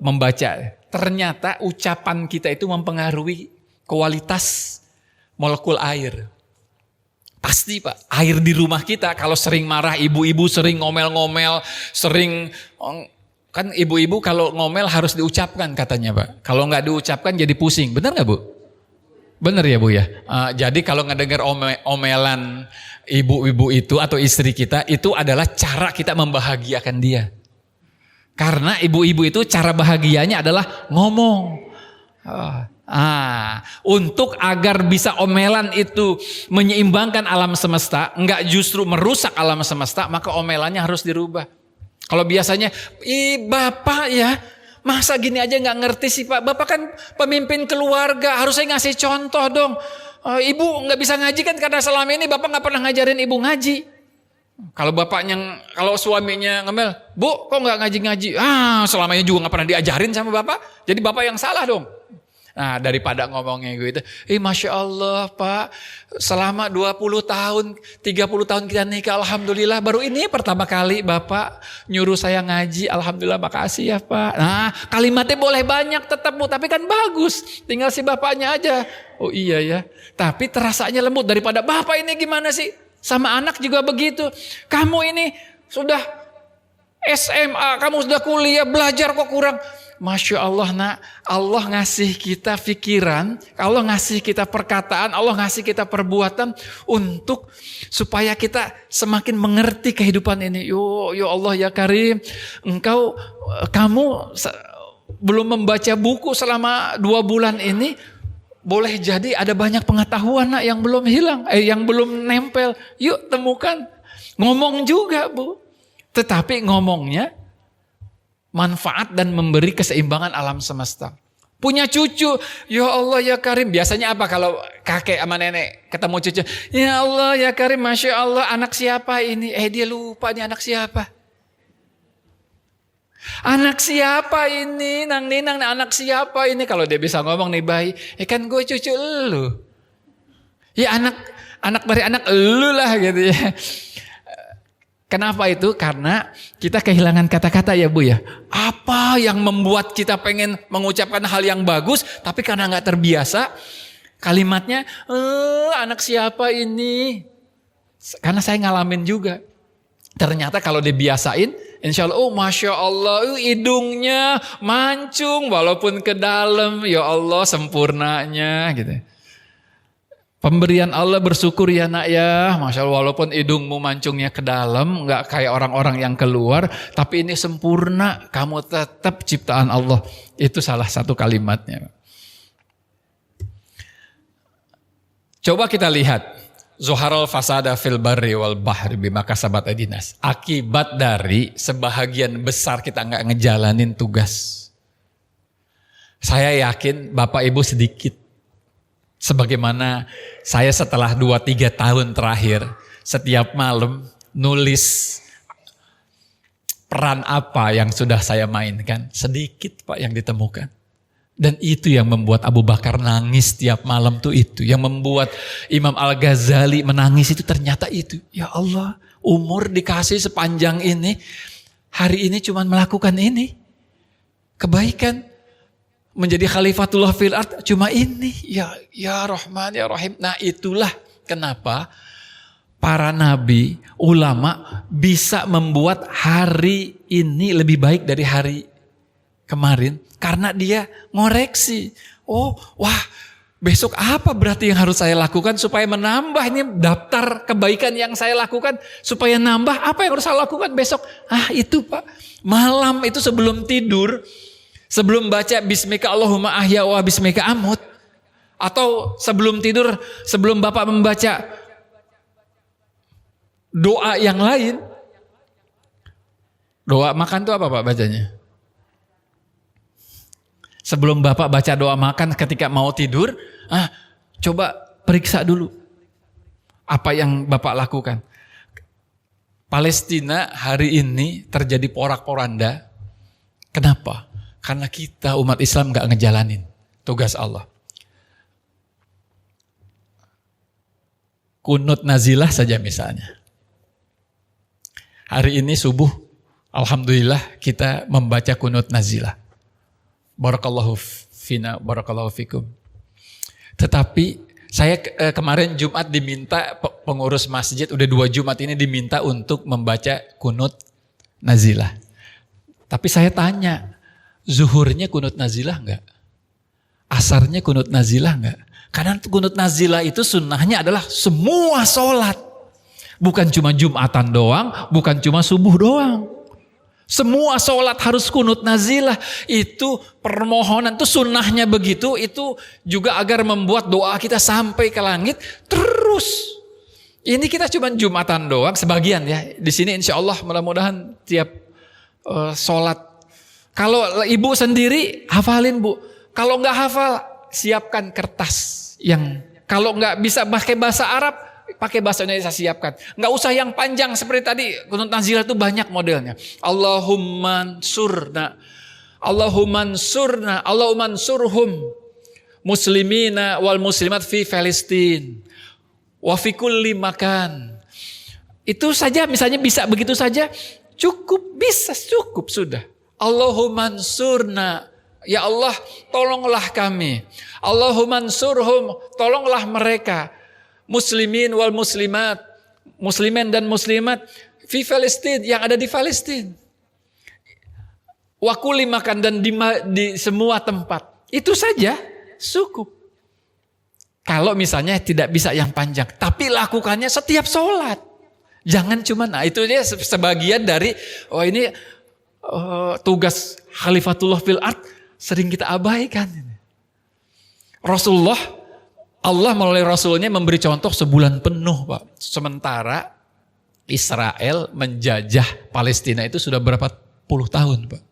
membaca. Ternyata ucapan kita itu mempengaruhi kualitas molekul air. Pasti Pak, air di rumah kita kalau sering marah, ibu-ibu sering ngomel-ngomel, sering kan ibu-ibu kalau ngomel harus diucapkan katanya Pak. Kalau nggak diucapkan jadi pusing, benar nggak Bu? Benar ya Bu ya. Jadi kalau ngedengar omelan ibu-ibu itu atau istri kita, itu adalah cara kita membahagiakan dia. Karena ibu-ibu itu cara bahagianya adalah ngomong. Untuk agar bisa omelan itu menyeimbangkan alam semesta, enggak justru merusak alam semesta, maka omelannya harus dirubah. Kalau biasanya, bapak ya, masa gini aja nggak ngerti sih Pak? Bapak kan pemimpin keluarga, harusnya ngasih contoh dong. Ibu nggak bisa ngaji kan karena selama ini bapak nggak pernah ngajarin ibu ngaji. Kalau suaminya ngemel, Bu kok nggak ngaji-ngaji? Selama ini juga nggak pernah diajarin sama bapak. Jadi bapak yang salah dong. Nah daripada ngomongnya gitu, Masya Allah Pak, selama 20 tahun, 30 tahun kita nikah, Alhamdulillah baru ini pertama kali Bapak nyuruh saya ngaji, Alhamdulillah makasih ya Pak. Nah kalimatnya boleh banyak tetap Bu, tapi kan bagus, tinggal si bapaknya aja. Oh iya ya, tapi terasanya lembut daripada Bapak ini gimana sih? Sama anak juga begitu, kamu ini sudah SMA, kamu sudah kuliah, belajar kok kurang. Masya Allah nak, Allah ngasih kita pikiran, Allah ngasih kita perkataan, Allah ngasih kita perbuatan untuk supaya kita semakin mengerti kehidupan ini. Ya Allah ya Karim, kamu belum membaca buku selama 2 bulan ini, boleh jadi ada banyak pengetahuan nak yang belum hilang, yang belum nempel. Yuk temukan, ngomong juga Bu, tetapi ngomongnya manfaat dan memberi keseimbangan alam semesta. Punya cucu, ya Allah ya Karim. Biasanya apa kalau kakek sama nenek ketemu cucu? Ya Allah ya Karim, Masya Allah anak siapa ini? Dia lupa nih anak siapa. Anak siapa ini? Nang Ninang anak siapa ini? Kalau dia bisa ngomong nih bayi, kan gue cucu lu. Ya anak dari anak lu lah gitu ya. Kenapa itu? Karena kita kehilangan kata-kata ya Bu ya. Apa yang membuat kita pengen mengucapkan hal yang bagus, tapi karena gak terbiasa, kalimatnya, anak siapa ini? Karena saya ngalamin juga. Ternyata kalau dibiasain, insya Allah, Masya Allah, hidungnya mancung, walaupun ke dalam, ya Allah sempurnanya gitu. Pemberian Allah, bersyukur ya nak ya. Masya Allah, walaupun hidungmu mancungnya ke dalam, nggak kayak orang-orang yang keluar, tapi ini sempurna, kamu tetap ciptaan Allah. Itu salah satu kalimatnya. Coba kita lihat, Zuharal fasada fil barri wal bahri bima kasabat adinas. Akibat dari sebahagian besar kita nggak ngejalanin tugas. Saya yakin Bapak Ibu sedikit. Sebagaimana saya setelah 2-3 tahun terakhir, setiap malam nulis peran apa yang sudah saya mainkan. Sedikit Pak yang ditemukan. Dan itu yang membuat Abu Bakar nangis tiap malam tuh itu. Yang membuat Imam Al-Ghazali menangis itu ternyata itu. Ya Allah, umur dikasih sepanjang ini, hari ini cuma melakukan ini. Kebaikan. Menjadi khalifatullah fil ard cuma ini. Ya Rahman, ya Rahim. Nah itulah kenapa para nabi, ulama bisa membuat hari ini lebih baik dari hari kemarin. Karena dia ngoreksi. Oh, wah, besok apa berarti yang harus saya lakukan supaya menambah ini daftar kebaikan yang saya lakukan. Supaya nambah, apa yang harus saya lakukan besok? Itu Pak. Malam itu sebelum tidur, sebelum baca Bismika Allahumma ahya wa Bismika amut. Atau sebelum tidur, sebelum Bapak membaca doa yang lain. Doa makan itu apa Pak bacanya? Sebelum Bapak baca doa makan ketika mau tidur, coba periksa dulu apa yang Bapak lakukan. Palestina hari ini terjadi porak-poranda. Kenapa? Karena kita umat Islam gak ngejalanin tugas Allah. Kunut nazilah saja misalnya. Hari ini subuh, alhamdulillah kita membaca kunut nazilah. Barakallahu fina, barakallahu fikum. Tetapi saya kemarin Jumat diminta pengurus masjid, udah 2 Jumat ini diminta untuk membaca kunut nazilah. Tapi saya tanya, zuhurnya kunut nazilah enggak? Asarnya kunut nazilah enggak? Karena kunut nazilah itu sunnahnya adalah semua sholat. Bukan cuma Jumatan doang, bukan cuma subuh doang. Semua sholat harus kunut nazilah. Itu permohonan, itu sunnahnya begitu. Itu juga agar membuat doa kita sampai ke langit terus. Ini kita cuma Jumatan doang, sebagian ya. Di sini insya Allah mudah-mudahan tiap sholat. Kalau ibu sendiri hafalin Bu. Kalau nggak hafal siapkan kertas yang kalau nggak bisa pakai bahasa Arab, pakai bahasa Indonesia siapkan. Nggak usah yang panjang seperti tadi. Kunut nazilah itu banyak modelnya. Allahumma surna, Allahumma surna, Allahumma surhum muslimina wal muslimat fi Palestin wa fi kulli makan. Itu saja misalnya bisa begitu saja. Cukup, bisa cukup sudah. Allahumma surna, ya Allah tolonglah kami. Allahumma surhum, tolonglah mereka. Muslimin wal muslimat, muslimin dan muslimat fi Palestin, yang ada di Palestin. Wa kulli makan, dan di semua tempat. Itu saja cukup. Kalau misalnya tidak bisa yang panjang, tapi lakukannya setiap sholat. Jangan cuma, itu dia sebagian dari ini tugas khalifatullah fil ard sering kita abaikan. Rasulullah, Allah melalui Rasulnya memberi contoh sebulan penuh Pak. Sementara Israel menjajah Palestina itu sudah berapa puluh tahun Pak.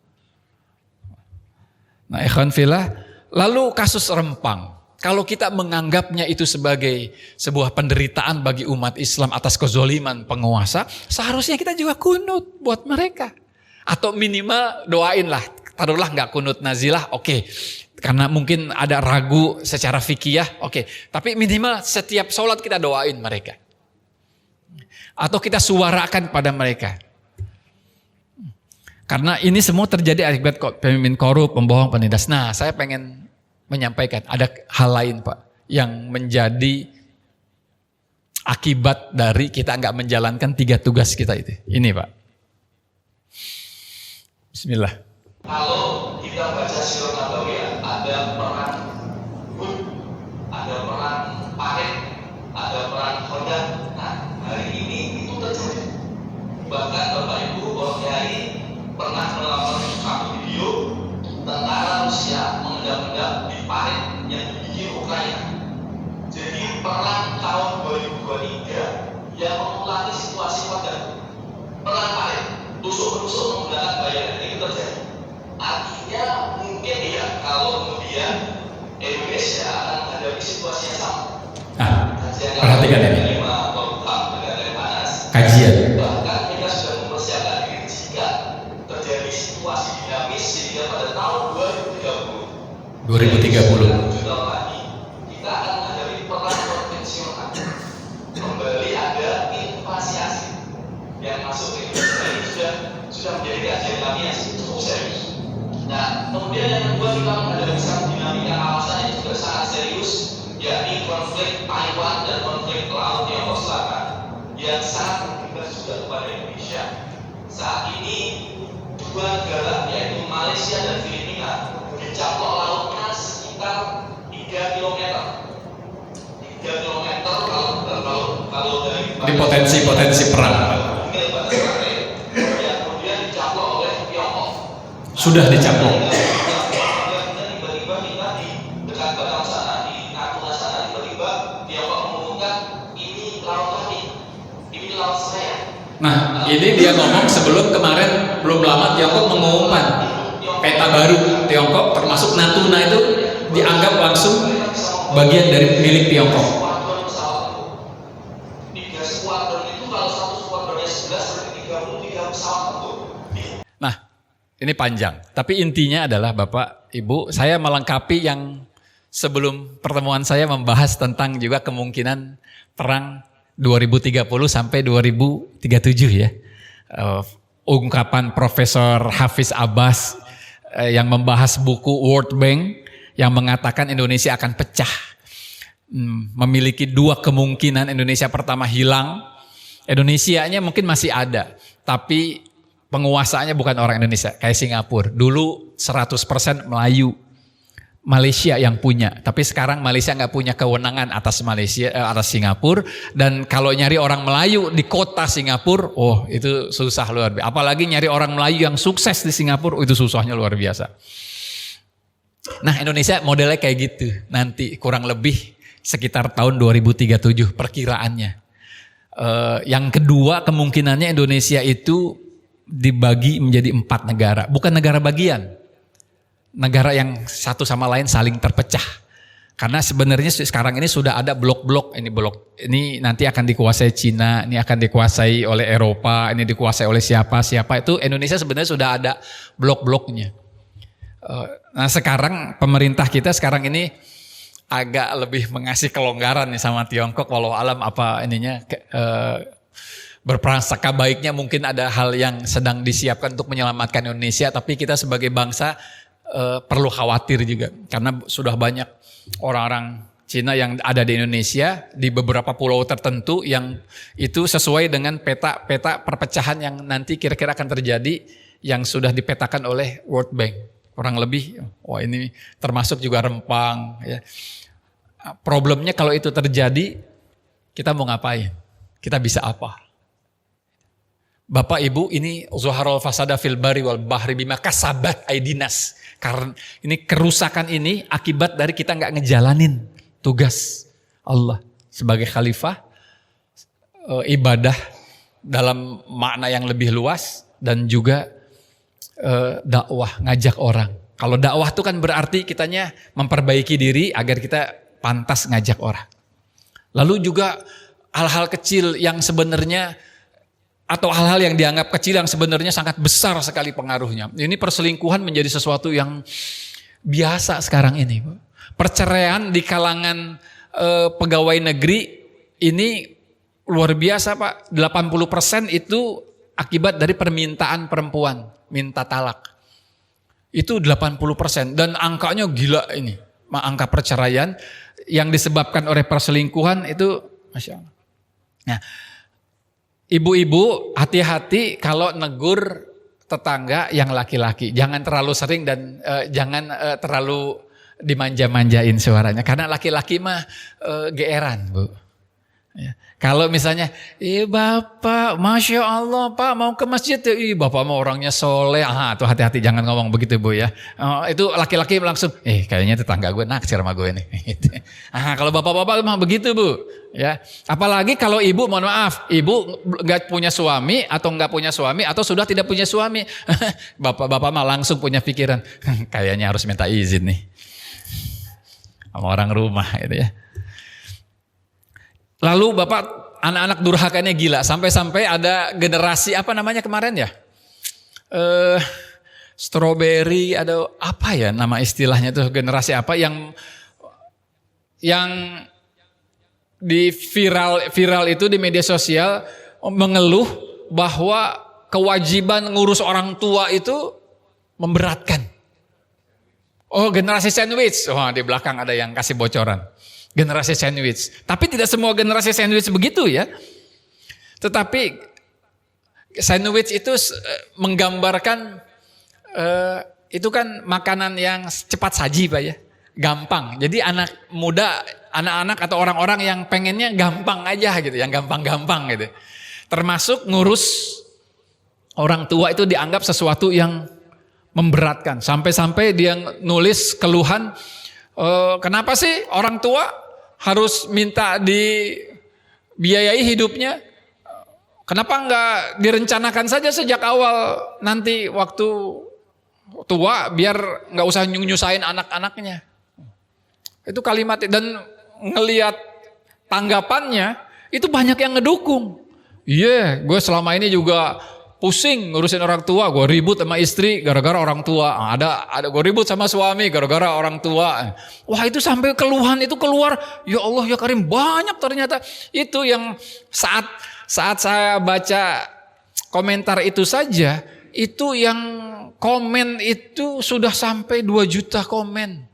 Nah ikhwan fillah, lalu kasus Rempang. Kalau kita menganggapnya itu sebagai sebuah penderitaan bagi umat Islam atas kezoliman penguasa, seharusnya kita juga kunut buat mereka. Atau minimal doainlah, taruhlah gak kunut nazilah, oke. Karena mungkin ada ragu secara fikih, oke. Tapi minimal setiap sholat kita doain mereka. Atau kita suarakan pada mereka. Karena ini semua terjadi akibat pemimpin korup, pembohong, penindas. Nah saya pengen menyampaikan ada hal lain Pak. Yang menjadi akibat dari kita nggak menjalankan 3 tugas kita itu. Ini Pak. Bismillah. Kalau kita baca Syirat Nabawiyah, ada peran Hud, ada peran Paret, kajian. Bahkan kita sudah mempersiapkan diri jika terjadi situasi dinamis sehingga pada tahun 2030 juta lagi kita akan menghadapi perang konvensional. Kembali ada invasi asing yang masuk ke Indonesia. Ini sudah menjadi kajian kami yang cukup serius. Nah, kemudian yang kedua kita menghadapi satu dinamika kawasan yang juga sangat serius, yakni konflik Taiwan dan konflik Laut Tiongkok Selatan yang sangat berimbas juga kepada Indonesia. Saat ini dua negara yaitu Malaysia dan Filipina dicaplok lautnya sekitar 3 km. 3 km kalau dari Di potensi perang. yang kemudian dicaplok oleh Tiongkok. Sudah dicaplok. Tiba-tiba kita di dekat Batam sana, di Natuna sana, tiba-tiba Tiongkok mengumumkan ini laut kami, ini laut saya. Nah, ini dia ngomong sebelum kemarin belum lama Tiongkok mengumumkan peta baru Tiongkok termasuk Natuna itu dianggap langsung bagian dari milik Tiongkok. Tiga skuadron itu kalau satu skuadronnya 11 berarti 33 pesawat tempur. Nah, ini panjang. Tapi intinya adalah Bapak, Ibu, saya melengkapi yang sebelum pertemuan saya membahas tentang juga kemungkinan perang 2030 sampai 2037 ya. Ungkapan Profesor Hafiz Abbas yang membahas buku World Bank yang mengatakan Indonesia akan pecah. Memiliki dua kemungkinan. Indonesia pertama hilang. Indonesianya mungkin masih ada, tapi penguasaannya bukan orang Indonesia, kayak Singapura. Dulu 100% Melayu, Malaysia yang punya. Tapi sekarang Malaysia nggak punya kewenangan atas atas Singapura. Dan kalau nyari orang Melayu di kota Singapura, oh itu susah luar biasa. Apalagi nyari orang Melayu yang sukses di Singapura, oh, itu susahnya luar biasa. Nah, Indonesia modelnya kayak gitu. Nanti kurang lebih sekitar tahun 2037 perkiraannya. Yang kedua kemungkinannya Indonesia itu dibagi menjadi 4 negara, bukan negara bagian, negara yang satu sama lain saling terpecah. Karena sebenarnya sekarang ini sudah ada blok-blok, ini nanti akan dikuasai Cina, ini akan dikuasai oleh Eropa, ini dikuasai oleh siapa, itu Indonesia sebenarnya sudah ada blok-bloknya. Nah sekarang pemerintah kita sekarang ini agak lebih mengasih kelonggaran nih sama Tiongkok, walau alam apa ininya berprasangka baiknya mungkin ada hal yang sedang disiapkan untuk menyelamatkan Indonesia, tapi kita sebagai bangsa perlu khawatir juga karena sudah banyak orang-orang Cina yang ada di Indonesia di beberapa pulau tertentu yang itu sesuai dengan peta perpecahan yang nanti kira-kira akan terjadi yang sudah dipetakan oleh World Bank. Kurang lebih, wah ini termasuk juga Rempang. Ya. Problemnya kalau itu terjadi, kita mau ngapain? Kita bisa apa? Bapak Ibu, ini zuharul fasada fil bari wal bahri bima kasabat aidinas. Karena ini kerusakan ini akibat dari kita nggak ngejalanin tugas Allah sebagai khalifah, ibadah dalam makna yang lebih luas dan juga dakwah, ngajak orang. Kalau dakwah itu kan berarti kitanya memperbaiki diri agar kita pantas ngajak orang. Lalu juga hal-hal kecil yang sebenarnya atau hal-hal yang dianggap kecil yang sebenarnya sangat besar sekali pengaruhnya. Ini perselingkuhan menjadi sesuatu yang biasa sekarang ini. Perceraian di kalangan pegawai negeri ini luar biasa Pak. 80% itu akibat dari permintaan perempuan, minta talak. Itu 80% dan angkanya gila ini. Angka perceraian yang disebabkan oleh perselingkuhan itu Masya Allah. Nah, ibu-ibu hati-hati kalau negur tetangga yang laki-laki. Jangan terlalu sering dan jangan terlalu dimanja-manjain suaranya. Karena laki-laki mah geeran Bu. Ya. Kalau misalnya, Bapak, Masya Allah Pak mau ke masjid ya, Bapak mau orangnya soleh, tuh hati-hati jangan ngomong begitu Bu ya. Itu laki-laki langsung, kayaknya tetangga gue naksir sama gue nih. Kalau bapak-bapak mah begitu Bu. Ya, apalagi kalau ibu, mohon maaf, ibu nggak punya suami atau sudah tidak punya suami, bapak-bapak mah langsung punya pikiran, kayaknya harus minta izin nih sama orang rumah gitu ya. Lalu Bapak anak-anak durhakanya gila. Sampai-sampai ada generasi apa namanya kemarin ya? Strawberry, ada apa ya nama istilahnya tuh, generasi apa yang di viral itu di media sosial mengeluh bahwa kewajiban ngurus orang tua itu memberatkan. Oh, generasi sandwich. Oh, di belakang ada yang kasih bocoran. Generasi sandwich. Tapi tidak semua generasi sandwich begitu ya. Tetapi sandwich itu menggambarkan itu kan makanan yang cepat saji Pak ya. Gampang. Jadi anak muda, anak-anak atau orang-orang yang pengennya gampang aja gitu, yang gampang-gampang gitu. Termasuk ngurus orang tua itu dianggap sesuatu yang memberatkan. Sampai-sampai dia nulis keluhan, kenapa sih orang tua harus minta dibiayai hidupnya? Kenapa enggak direncanakan saja sejak awal nanti waktu tua biar enggak usah nyusahin anak-anaknya. Itu kalimat, dan ngelihat tanggapannya itu banyak yang ngedukung. Iya, gue selama ini juga pusing ngurusin orang tua, gue ribut sama istri gara-gara orang tua. Ada gue ribut sama suami gara-gara orang tua. Wah, itu sampai keluhan itu keluar. Ya Allah ya Karim, banyak ternyata. Itu yang saat saya baca komentar itu saja, itu yang komen itu sudah sampai 2 juta komen.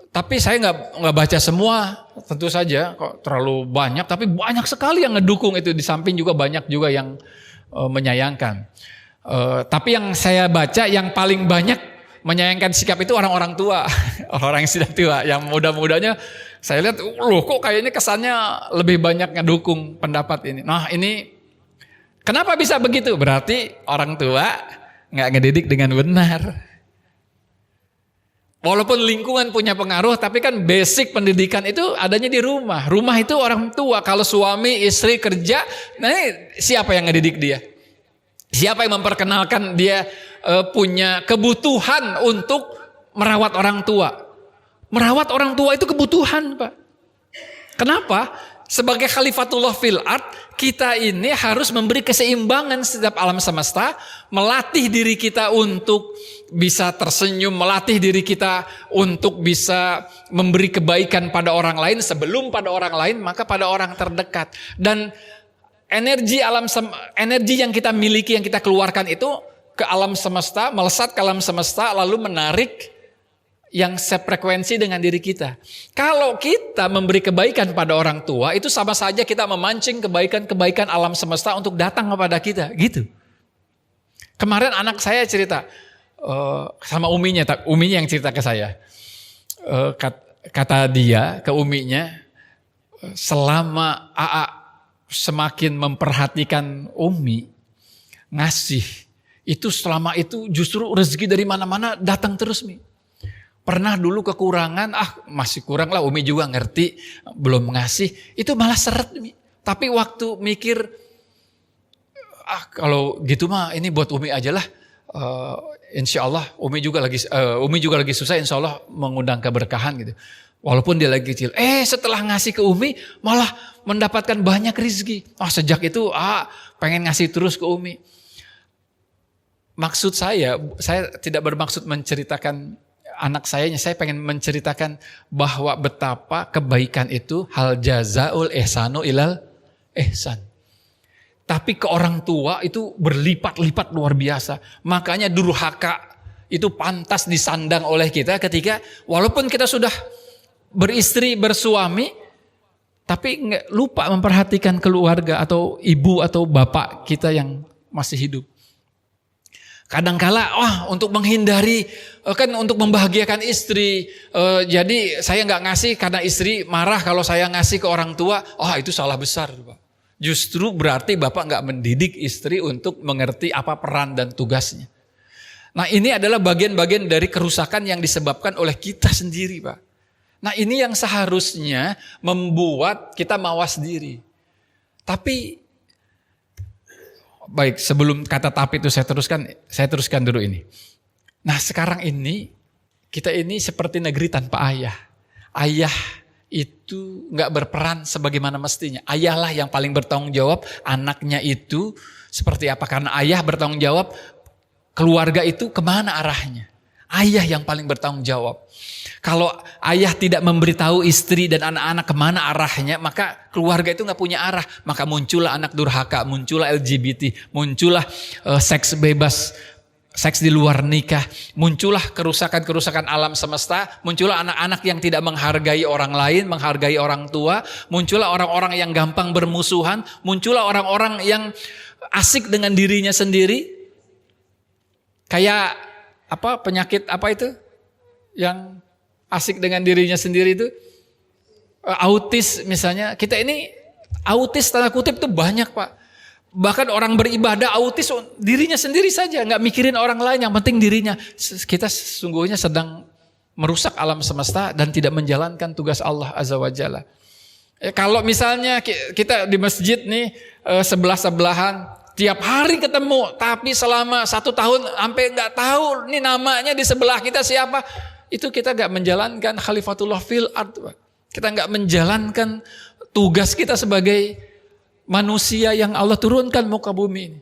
Tapi saya nggak baca semua, tentu saja kok terlalu banyak. Tapi banyak sekali yang ngedukung itu, di samping juga banyak juga yang menyayangkan. Tapi yang saya baca yang paling banyak menyayangkan sikap itu orang-orang tua, orang yang sudah tua. Yang muda-mudanya saya lihat, loh kok kayaknya kesannya lebih banyak ngedukung pendapat ini. Nah ini kenapa bisa begitu? Berarti orang tua nggak ngedidik dengan benar. Walaupun lingkungan punya pengaruh, tapi kan basic pendidikan itu adanya di rumah. Rumah itu orang tua. Kalau suami, istri kerja, nah siapa yang ngedidik dia? Siapa yang memperkenalkan dia punya kebutuhan untuk merawat orang tua? Merawat orang tua itu kebutuhan, Pak. Kenapa? Sebagai khalifatullah fil ard, kita ini harus memberi keseimbangan setiap alam semesta, melatih diri kita untuk bisa tersenyum, melatih diri kita untuk bisa memberi kebaikan pada orang lain, sebelum pada orang lain, maka pada orang terdekat. Dan energi yang kita miliki, yang kita keluarkan itu ke alam semesta, melesat ke alam semesta, lalu menarik yang sefrekuensi dengan diri kita. Kalau kita memberi kebaikan pada orang tua, itu sama saja kita memancing kebaikan-kebaikan alam semesta untuk datang kepada kita, gitu. Kemarin anak saya cerita sama uminya yang cerita ke saya. Kata dia ke uminya, selama AA semakin memperhatikan umi, ngasih, itu selama itu justru rezeki dari mana-mana datang terus, Mi. Pernah dulu kekurangan, masih kurang lah, umi juga ngerti, belum ngasih, itu malah seret. Tapi waktu mikir, kalau gitu mah ini buat umi aja lah, insya Allah umi juga lagi susah, insya Allah mengundang keberkahan gitu. Walaupun dia lagi kecil, setelah ngasih ke umi malah mendapatkan banyak rezeki. Sejak itu pengen ngasih terus ke umi. Maksud saya tidak bermaksud menceritakan anak saya pengen menceritakan bahwa betapa kebaikan itu hal jazaul ihsanu ilal ihsan. Tapi ke orang tua itu berlipat-lipat luar biasa. Makanya durhaka itu pantas disandang oleh kita ketika walaupun kita sudah beristri, bersuami, tapi lupa memperhatikan keluarga atau ibu atau bapak kita yang masih hidup. Kadangkala untuk menghindari, kan untuk membahagiakan istri, jadi saya nggak ngasih karena istri marah kalau saya ngasih ke orang tua, itu salah besar, Pak. Justru berarti Bapak nggak mendidik istri untuk mengerti apa peran dan tugasnya. Nah ini adalah bagian-bagian dari kerusakan yang disebabkan oleh kita sendiri, Pak. Nah ini yang seharusnya membuat kita mawas diri. Tapi baik, sebelum kata tapi itu saya teruskan dulu ini. Nah sekarang ini, kita ini seperti negeri tanpa ayah. Ayah itu nggak berperan sebagaimana mestinya. Ayahlah yang paling bertanggung jawab, anaknya itu seperti apa. Karena ayah bertanggung jawab, keluarga itu kemana arahnya. Ayah yang paling bertanggung jawab. Kalau ayah tidak memberitahu istri dan anak-anak kemana arahnya, maka keluarga itu nggak punya arah. Maka muncullah anak durhaka, muncullah LGBT, muncullah seks bebas, seks di luar nikah, muncullah kerusakan-kerusakan alam semesta, muncullah anak-anak yang tidak menghargai orang lain, menghargai orang tua, muncullah orang-orang yang gampang bermusuhan, muncullah orang-orang yang asik dengan dirinya sendiri. Kayak apa penyakit apa itu? Yang asik dengan dirinya sendiri itu? Autis misalnya. Kita ini autis tanda kutip itu banyak, Pak. Bahkan orang beribadah autis dirinya sendiri saja, nggak mikirin orang lain, yang penting dirinya. Kita sesungguhnya sedang merusak alam semesta dan tidak menjalankan tugas Allah Azza wa Jalla. Kalau misalnya kita di masjid nih sebelah-sebelahan, tiap hari ketemu, tapi selama 1 tahun sampai nggak tahu nih namanya di sebelah kita siapa, itu kita nggak menjalankan khalifatullah fil ard. Kita nggak menjalankan tugas kita sebagai manusia yang Allah turunkan muka bumi ini.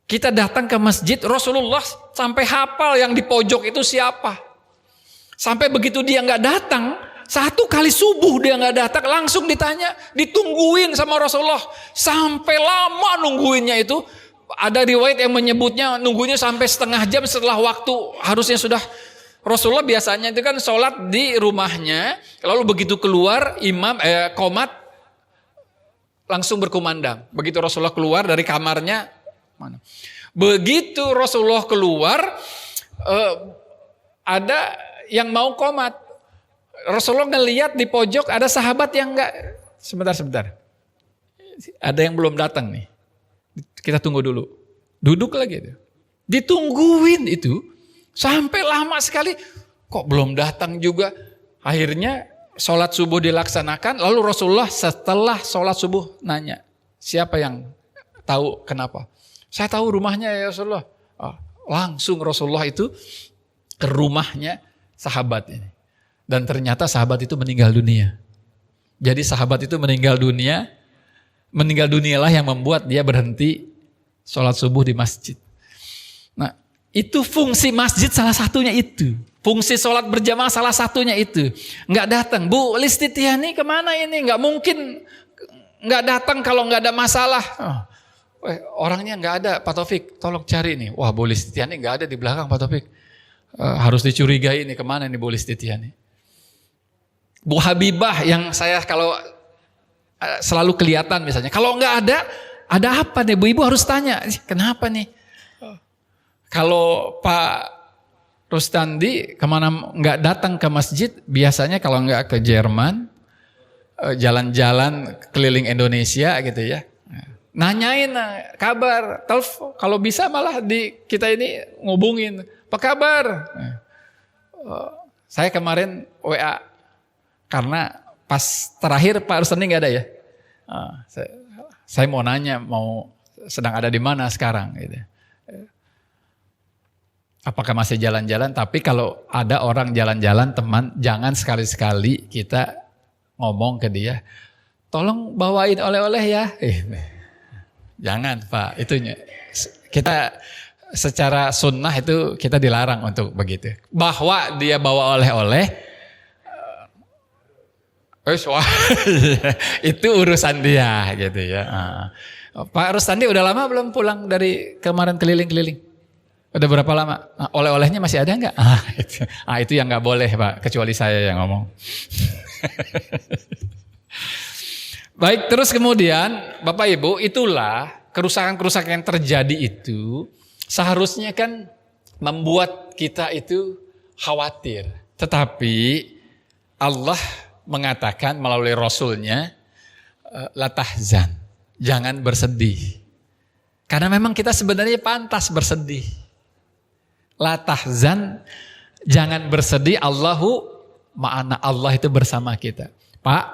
Kita datang ke masjid, Rasulullah sampai hafal yang di pojok itu siapa. Sampai begitu dia nggak datang, 1 kali subuh dia nggak datang, langsung ditanya, ditungguin sama Rasulullah. Sampai lama nungguinnya itu. Ada riwayat yang menyebutnya nunggunya sampai setengah jam setelah waktu harusnya sudah. Rasulullah biasanya itu kan sholat di rumahnya, lalu begitu keluar imam qomat langsung berkumandang. Begitu Rasulullah keluar dari kamarnya, mana? Begitu Rasulullah keluar, ada yang mau qomat. Rasulullah ngelihat di pojok ada sahabat yang enggak. Sebentar. Ada yang belum datang nih. Kita tunggu dulu. Duduk lagi. Ditungguin itu sampai lama sekali. Kok belum datang juga. Akhirnya sholat subuh dilaksanakan, lalu Rasulullah setelah sholat subuh nanya, siapa yang tahu kenapa? Saya tahu rumahnya ya Rasulullah. Langsung Rasulullah itu ke rumahnya sahabat ini. Dan ternyata sahabat itu meninggal dunia. Jadi sahabat itu meninggal dunialah yang membuat dia berhenti sholat subuh di masjid. Nah, itu fungsi masjid salah satunya itu. Fungsi sholat berjamaah salah satunya itu. Nggak datang. Bu Listitiani kemana ini? Nggak mungkin nggak datang kalau nggak ada masalah. Orangnya nggak ada, Pak Taufik. Tolong cari nih. Wah, Bu Listitiani nggak ada di belakang, Pak Taufik. Harus dicurigai ini kemana nih Bu Listitiani. Bu Habibah yang saya kalau selalu kelihatan misalnya. Kalau nggak ada apa nih? Bu Ibu harus tanya. Kenapa nih? Kalau Pak Rustandi kemana nggak datang ke masjid, biasanya kalau nggak ke Jerman, jalan-jalan keliling Indonesia gitu ya, nanyain kabar, telepon, kalau bisa malah di kita ini ngubungin, apa kabar? Saya kemarin WA, karena pas terakhir Pak Rustandi nggak ada ya, saya mau nanya mau sedang ada di mana sekarang gitu. Apakah masih jalan-jalan? Tapi kalau ada orang jalan-jalan teman, jangan sekali-sekali kita ngomong ke dia, tolong bawain oleh-oleh ya. Jangan Pak, itunya. Kita secara sunnah itu kita dilarang untuk begitu. Bahwa dia bawa oleh-oleh, itu urusan dia gitu ya. Pak Rustandi udah lama belum pulang dari kemarin keliling-keliling? Udah berapa lama? Oleh-olehnya masih ada nggak? Itu yang nggak boleh Pak, kecuali saya yang ngomong. Baik, terus kemudian Bapak Ibu, itulah kerusakan-kerusakan yang terjadi itu seharusnya kan membuat kita itu khawatir. Tetapi Allah mengatakan melalui Rasulnya, la tahzan, jangan bersedih. Karena memang kita sebenarnya pantas bersedih. La tahzan, jangan bersedih, Allahu ma'ana, Allah itu bersama kita. Pak,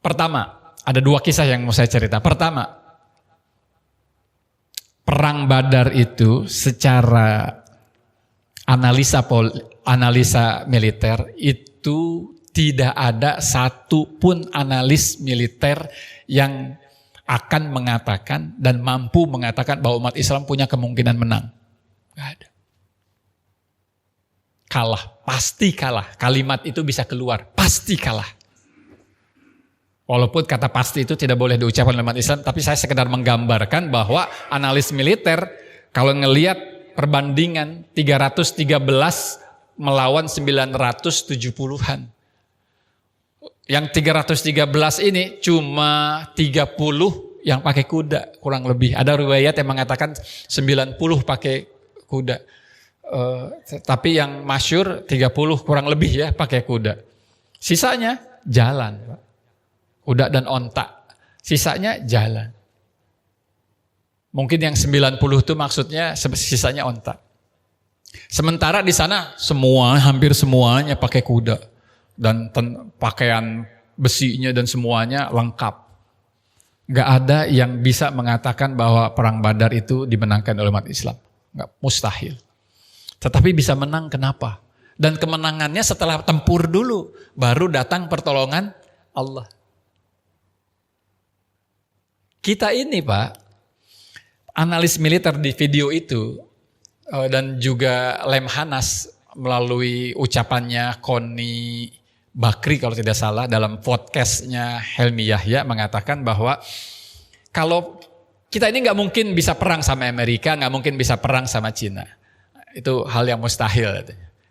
pertama, ada 2 kisah yang mau saya cerita. Pertama, perang Badar itu secara analisa militer itu Tidak ada satu pun analis militer yang akan mengatakan dan mampu mengatakan bahwa umat Islam punya kemungkinan menang. Gak ada. Kalah, pasti kalah. Kalimat itu bisa keluar, pasti kalah. Walaupun kata pasti itu tidak boleh diucapkan oleh umat Islam, tapi saya sekedar menggambarkan bahwa analis militer kalau ngelihat perbandingan 313 melawan 970-an. Yang 313 ini cuma 30 yang pakai kuda kurang lebih. Ada riwayat yang mengatakan 90 pakai kuda. Tapi yang masyhur 30 kurang lebih ya pakai kuda. Sisanya jalan. Kuda dan onta. Sisanya jalan. Mungkin yang 90 itu maksudnya sisanya onta. Sementara di sana hampir semuanya pakai kuda. Dan pakaian besinya dan semuanya lengkap. Gak ada yang bisa mengatakan bahwa perang Badar itu dimenangkan oleh umat Islam. Gak, mustahil. Tetapi bisa menang kenapa? Dan kemenangannya setelah tempur dulu. Baru datang pertolongan Allah. Kita ini Pak, analis militer di video itu dan juga Lemhanas melalui ucapannya Koni Bakri kalau tidak salah dalam podcastnya Helmi Yahya mengatakan bahwa kalau kita ini nggak mungkin bisa perang sama Amerika, nggak mungkin bisa perang sama Cina. Itu hal yang mustahil.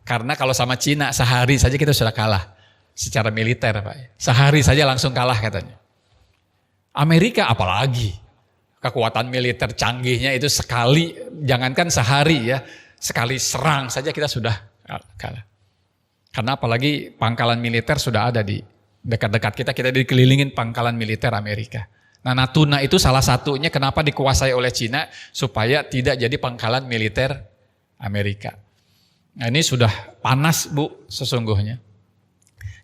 Karena kalau sama Cina sehari saja kita sudah kalah secara militer Pak. Sehari saja langsung kalah katanya. Amerika apalagi kekuatan militer canggihnya itu sekali, jangankan sehari ya, sekali serang saja kita sudah kalah. Karena apalagi pangkalan militer sudah ada di dekat-dekat kita dikelilingin pangkalan militer Amerika. Nah Natuna itu salah satunya kenapa dikuasai oleh Cina supaya tidak jadi pangkalan militer Amerika. Nah ini sudah panas Bu sesungguhnya.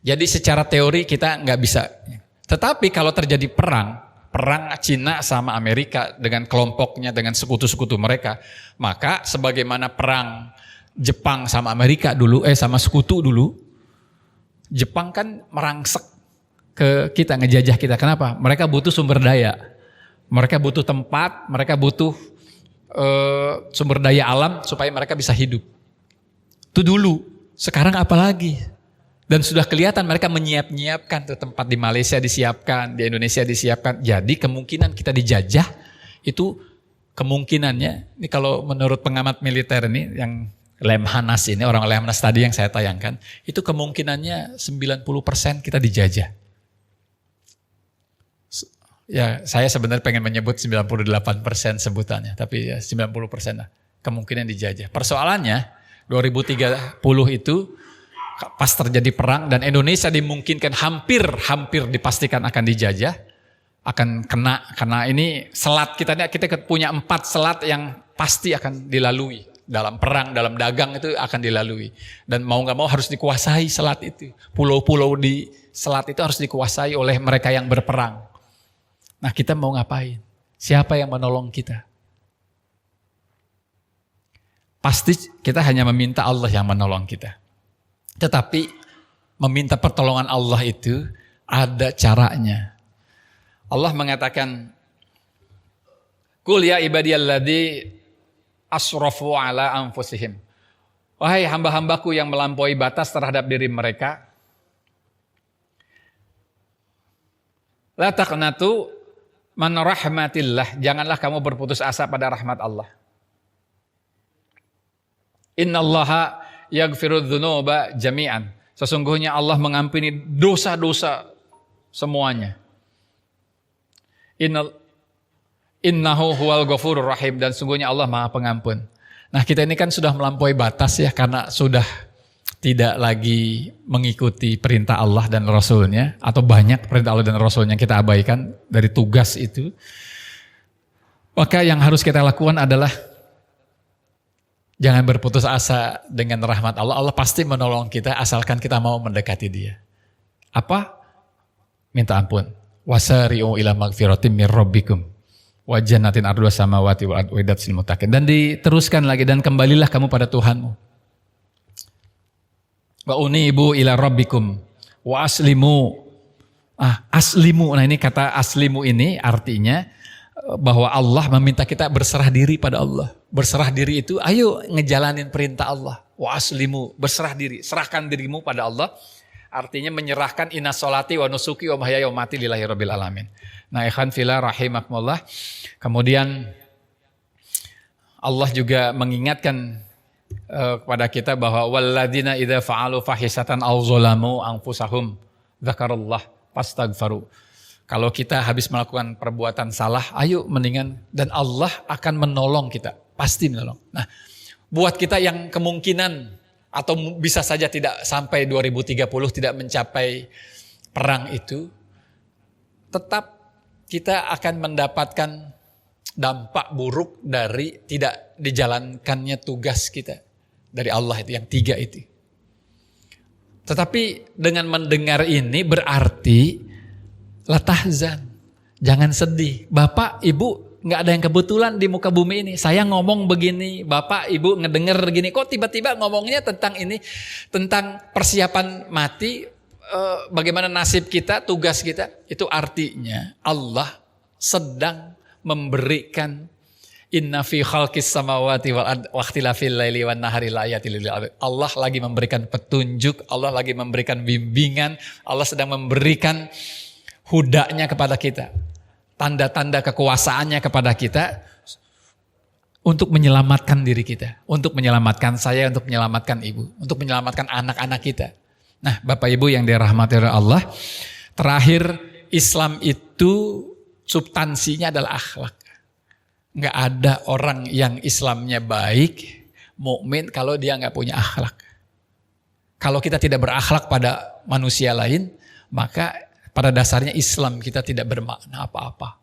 Jadi secara teori kita nggak bisa. Tetapi kalau terjadi perang Cina sama Amerika dengan kelompoknya, dengan sekutu-sekutu mereka, maka sebagaimana perang Jepang sama Amerika dulu, sama sekutu dulu, Jepang kan merangsek ke kita, ngejajah kita. Kenapa? Mereka butuh sumber daya, mereka butuh tempat, mereka butuh sumber daya alam supaya mereka bisa hidup. Itu dulu, sekarang apalagi? Dan sudah kelihatan mereka menyiapkan tuh tempat di Malaysia disiapkan, di Indonesia disiapkan. Jadi kemungkinan kita dijajah itu kemungkinannya, ini kalau menurut pengamat militer ini yang Lemhanas ini, orang Lemhanas tadi yang saya tayangkan, itu kemungkinannya 90% kita dijajah. Ya saya sebenarnya pengen menyebut 98% sebutannya, tapi ya 90% lah kemungkinan dijajah. Persoalannya 2030 itu pas terjadi perang dan Indonesia dimungkinkan hampir dipastikan akan dijajah, akan kena karena ini selat kita punya 4 selat yang pasti akan dilalui dalam perang, dalam dagang itu akan dilalui dan mau nggak mau harus dikuasai selat itu. Pulau-pulau di selat itu harus dikuasai oleh mereka yang berperang. Nah kita mau ngapain? Siapa yang menolong kita? Pasti kita hanya meminta Allah yang menolong kita. Tetapi meminta pertolongan Allah itu ada caranya. Allah mengatakan, Qul ya ibadiyalladzi asrafu ala anfusihim. Wahai hamba-hambaku yang melampaui batas terhadap diri mereka. La taqnatu man rahmatillah. Janganlah kamu berputus asa pada rahmat Allah. Innallaha yaghfirudz dzunuba jami'an. Sesungguhnya Allah mengampuni dosa-dosa semuanya. Innahu huwal ghafurur rahim, dan sungguhnya Allah Maha Pengampun. Nah, kita ini kan sudah melampaui batas ya karena sudah tidak lagi mengikuti perintah Allah dan Rasulnya, atau banyak perintah Allah dan Rasulnya kita abaikan dari tugas itu. Maka yang harus kita lakukan adalah jangan berputus asa dengan rahmat Allah. Allah pasti menolong kita asalkan kita mau mendekati Dia. Apa? Minta ampun. Wasari'u ila magfiratim mir rabbikum wa jannatin ardhuha samawati wal ardu uiddat lil muttaqin. Dan diteruskan lagi, dan kembalilah kamu pada Tuhanmu. Wa unibu ila rabbikum Wa aslimu. Aslimu. Nah ini kata aslimu ini artinya bahwa Allah meminta kita berserah diri pada Allah. Berserah diri itu ayo ngejalanin perintah Allah. Wa aslimu, berserah diri, serahkan dirimu pada Allah. Artinya menyerahkan inna sholati wa nusuki wa mahyaya wa mati lillahi rabbil alamin. Nah ikhwan fillah rahimakumullah. Kemudian Allah juga mengingatkan kepada kita bahwa walladzina idza fa'alu fahisatan aw zalamu anfusahum dzakarallah fastaghfaru. Kalau kita habis melakukan perbuatan salah, ayo mendingan dan Allah akan menolong kita, pasti menolong. Nah, buat kita yang kemungkinan atau bisa saja tidak sampai 2030 tidak mencapai perang itu, tetap kita akan mendapatkan dampak buruk dari tidak dijalankannya tugas kita dari Allah itu yang 3 itu. Tetapi dengan mendengar ini berarti la tahzan, jangan sedih. Bapak, Ibu nggak ada yang kebetulan di muka bumi ini. Saya ngomong begini, Bapak, Ibu ngedenger gini. Kok tiba-tiba ngomongnya tentang ini, tentang persiapan mati, bagaimana nasib kita, tugas kita. Itu artinya Allah sedang memberikan inna fi khalqis samawati wal ardi wa ikhtilafil laili wan nahari laayatil lil abid. Allah lagi memberikan petunjuk, Allah lagi memberikan bimbingan, Allah sedang memberikan hudanya kepada kita. Tanda-tanda kekuasaannya kepada kita untuk menyelamatkan diri kita, untuk menyelamatkan saya, untuk menyelamatkan ibu, untuk menyelamatkan anak-anak kita. Nah, Bapak Ibu yang dirahmati oleh Allah, terakhir Islam itu substansinya adalah akhlak. Nggak ada orang yang Islamnya baik, mukmin kalau dia nggak punya akhlak. Kalau kita tidak berakhlak pada manusia lain, maka pada dasarnya Islam kita tidak bermakna apa-apa.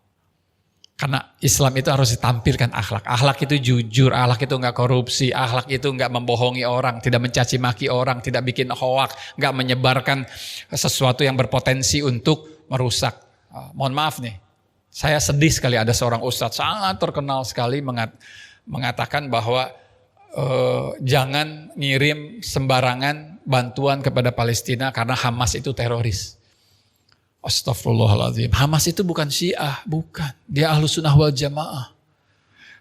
Karena Islam itu harus ditampilkan akhlak. Akhlak itu jujur, akhlak itu nggak korupsi, akhlak itu nggak membohongi orang, tidak mencaci maki orang, tidak bikin hoak, nggak menyebarkan sesuatu yang berpotensi untuk merusak. Mohon maaf nih. Saya sedih sekali ada seorang ustadz sangat terkenal sekali mengatakan bahwa jangan ngirim sembarangan bantuan kepada Palestina karena Hamas itu teroris. Astagfirullahaladzim. Hamas itu bukan Syiah, bukan. Dia Ahlus Sunnah wal Jamaah.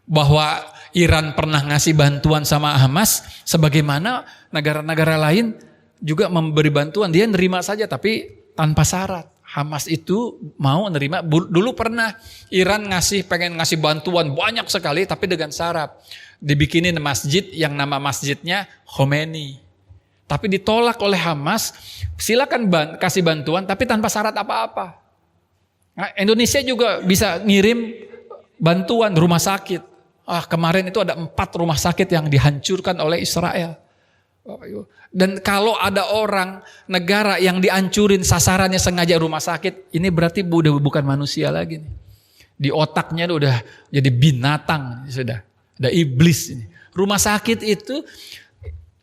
Bahwa Iran pernah ngasih bantuan sama Hamas, sebagaimana negara-negara lain juga memberi bantuan. Dia nerima saja tapi tanpa syarat. Hamas itu mau nerima, dulu pernah Iran pengen ngasih bantuan banyak sekali tapi dengan syarat. Dibikinin masjid yang nama masjidnya Khomeini. Tapi ditolak oleh Hamas, silakan kasih bantuan tapi tanpa syarat apa-apa. Nah, Indonesia juga bisa ngirim bantuan rumah sakit. Kemarin itu ada 4 rumah sakit yang dihancurkan oleh Israel. Dan kalau ada orang negara yang dihancurin sasarannya sengaja rumah sakit, ini berarti udah bukan manusia lagi nih. Di otaknya udah jadi binatang, sudah iblis ini. Rumah sakit itu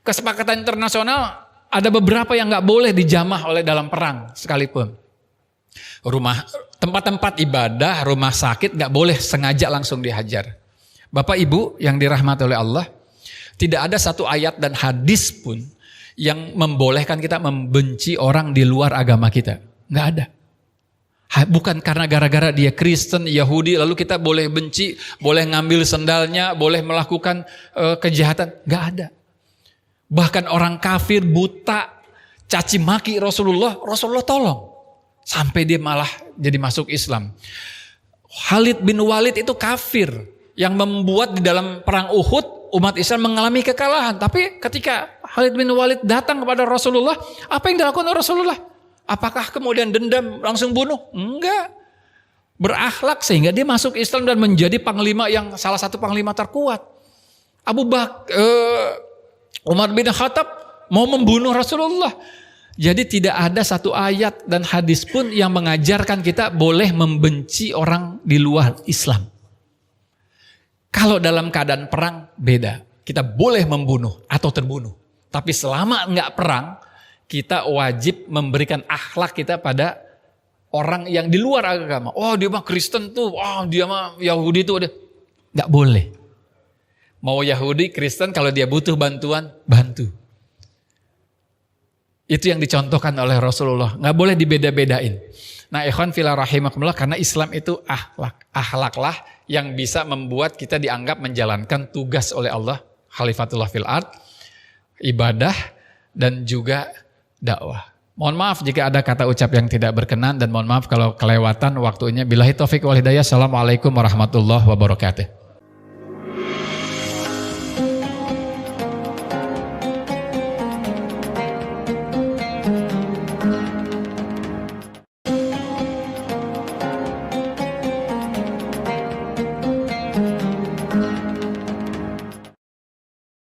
kesepakatan internasional ada beberapa yang nggak boleh dijamah oleh dalam perang sekalipun. Tempat-tempat ibadah, rumah sakit nggak boleh sengaja langsung dihajar. Bapak Ibu yang dirahmati oleh Allah, tidak ada satu ayat dan hadis pun yang membolehkan kita membenci orang di luar agama kita. Nggak ada. Bukan karena gara-gara dia Kristen, Yahudi, lalu kita boleh benci, boleh ngambil sendalnya, boleh melakukan kejahatan. Nggak ada. Bahkan orang kafir, buta, caci maki Rasulullah tolong. Sampai dia malah jadi masuk Islam. Khalid bin Walid itu kafir yang membuat di dalam perang Uhud umat Islam mengalami kekalahan. Tapi ketika Khalid bin Walid datang kepada Rasulullah, apa yang dilakukan oleh Rasulullah? Apakah kemudian dendam langsung bunuh? Enggak. Berakhlak sehingga dia masuk Islam dan menjadi panglima yang salah satu panglima terkuat. Umar bin Khattab mau membunuh Rasulullah. Jadi tidak ada satu ayat dan hadis pun yang mengajarkan kita boleh membenci orang di luar Islam. Kalau dalam keadaan perang beda. Kita boleh membunuh atau terbunuh. Tapi selama enggak perang, kita wajib memberikan akhlak kita pada orang yang di luar agama. Oh dia mah Kristen tuh, dia mah Yahudi tuh. Enggak boleh. Mau Yahudi, Kristen kalau dia butuh bantuan, bantu. Itu yang dicontohkan oleh Rasulullah. Nggak boleh dibeda-bedain. Nah, ikhwan fillah rahimakumullah, karena Islam itu akhlak lah yang bisa membuat kita dianggap menjalankan tugas oleh Allah, Khalifatullah fil ard, ibadah dan juga dakwah. Mohon maaf jika ada kata ucap yang tidak berkenan dan mohon maaf kalau kelewatan waktunya. Billahi taufiq wal hidayah. Assalamualaikum warahmatullahi wabarakatuh.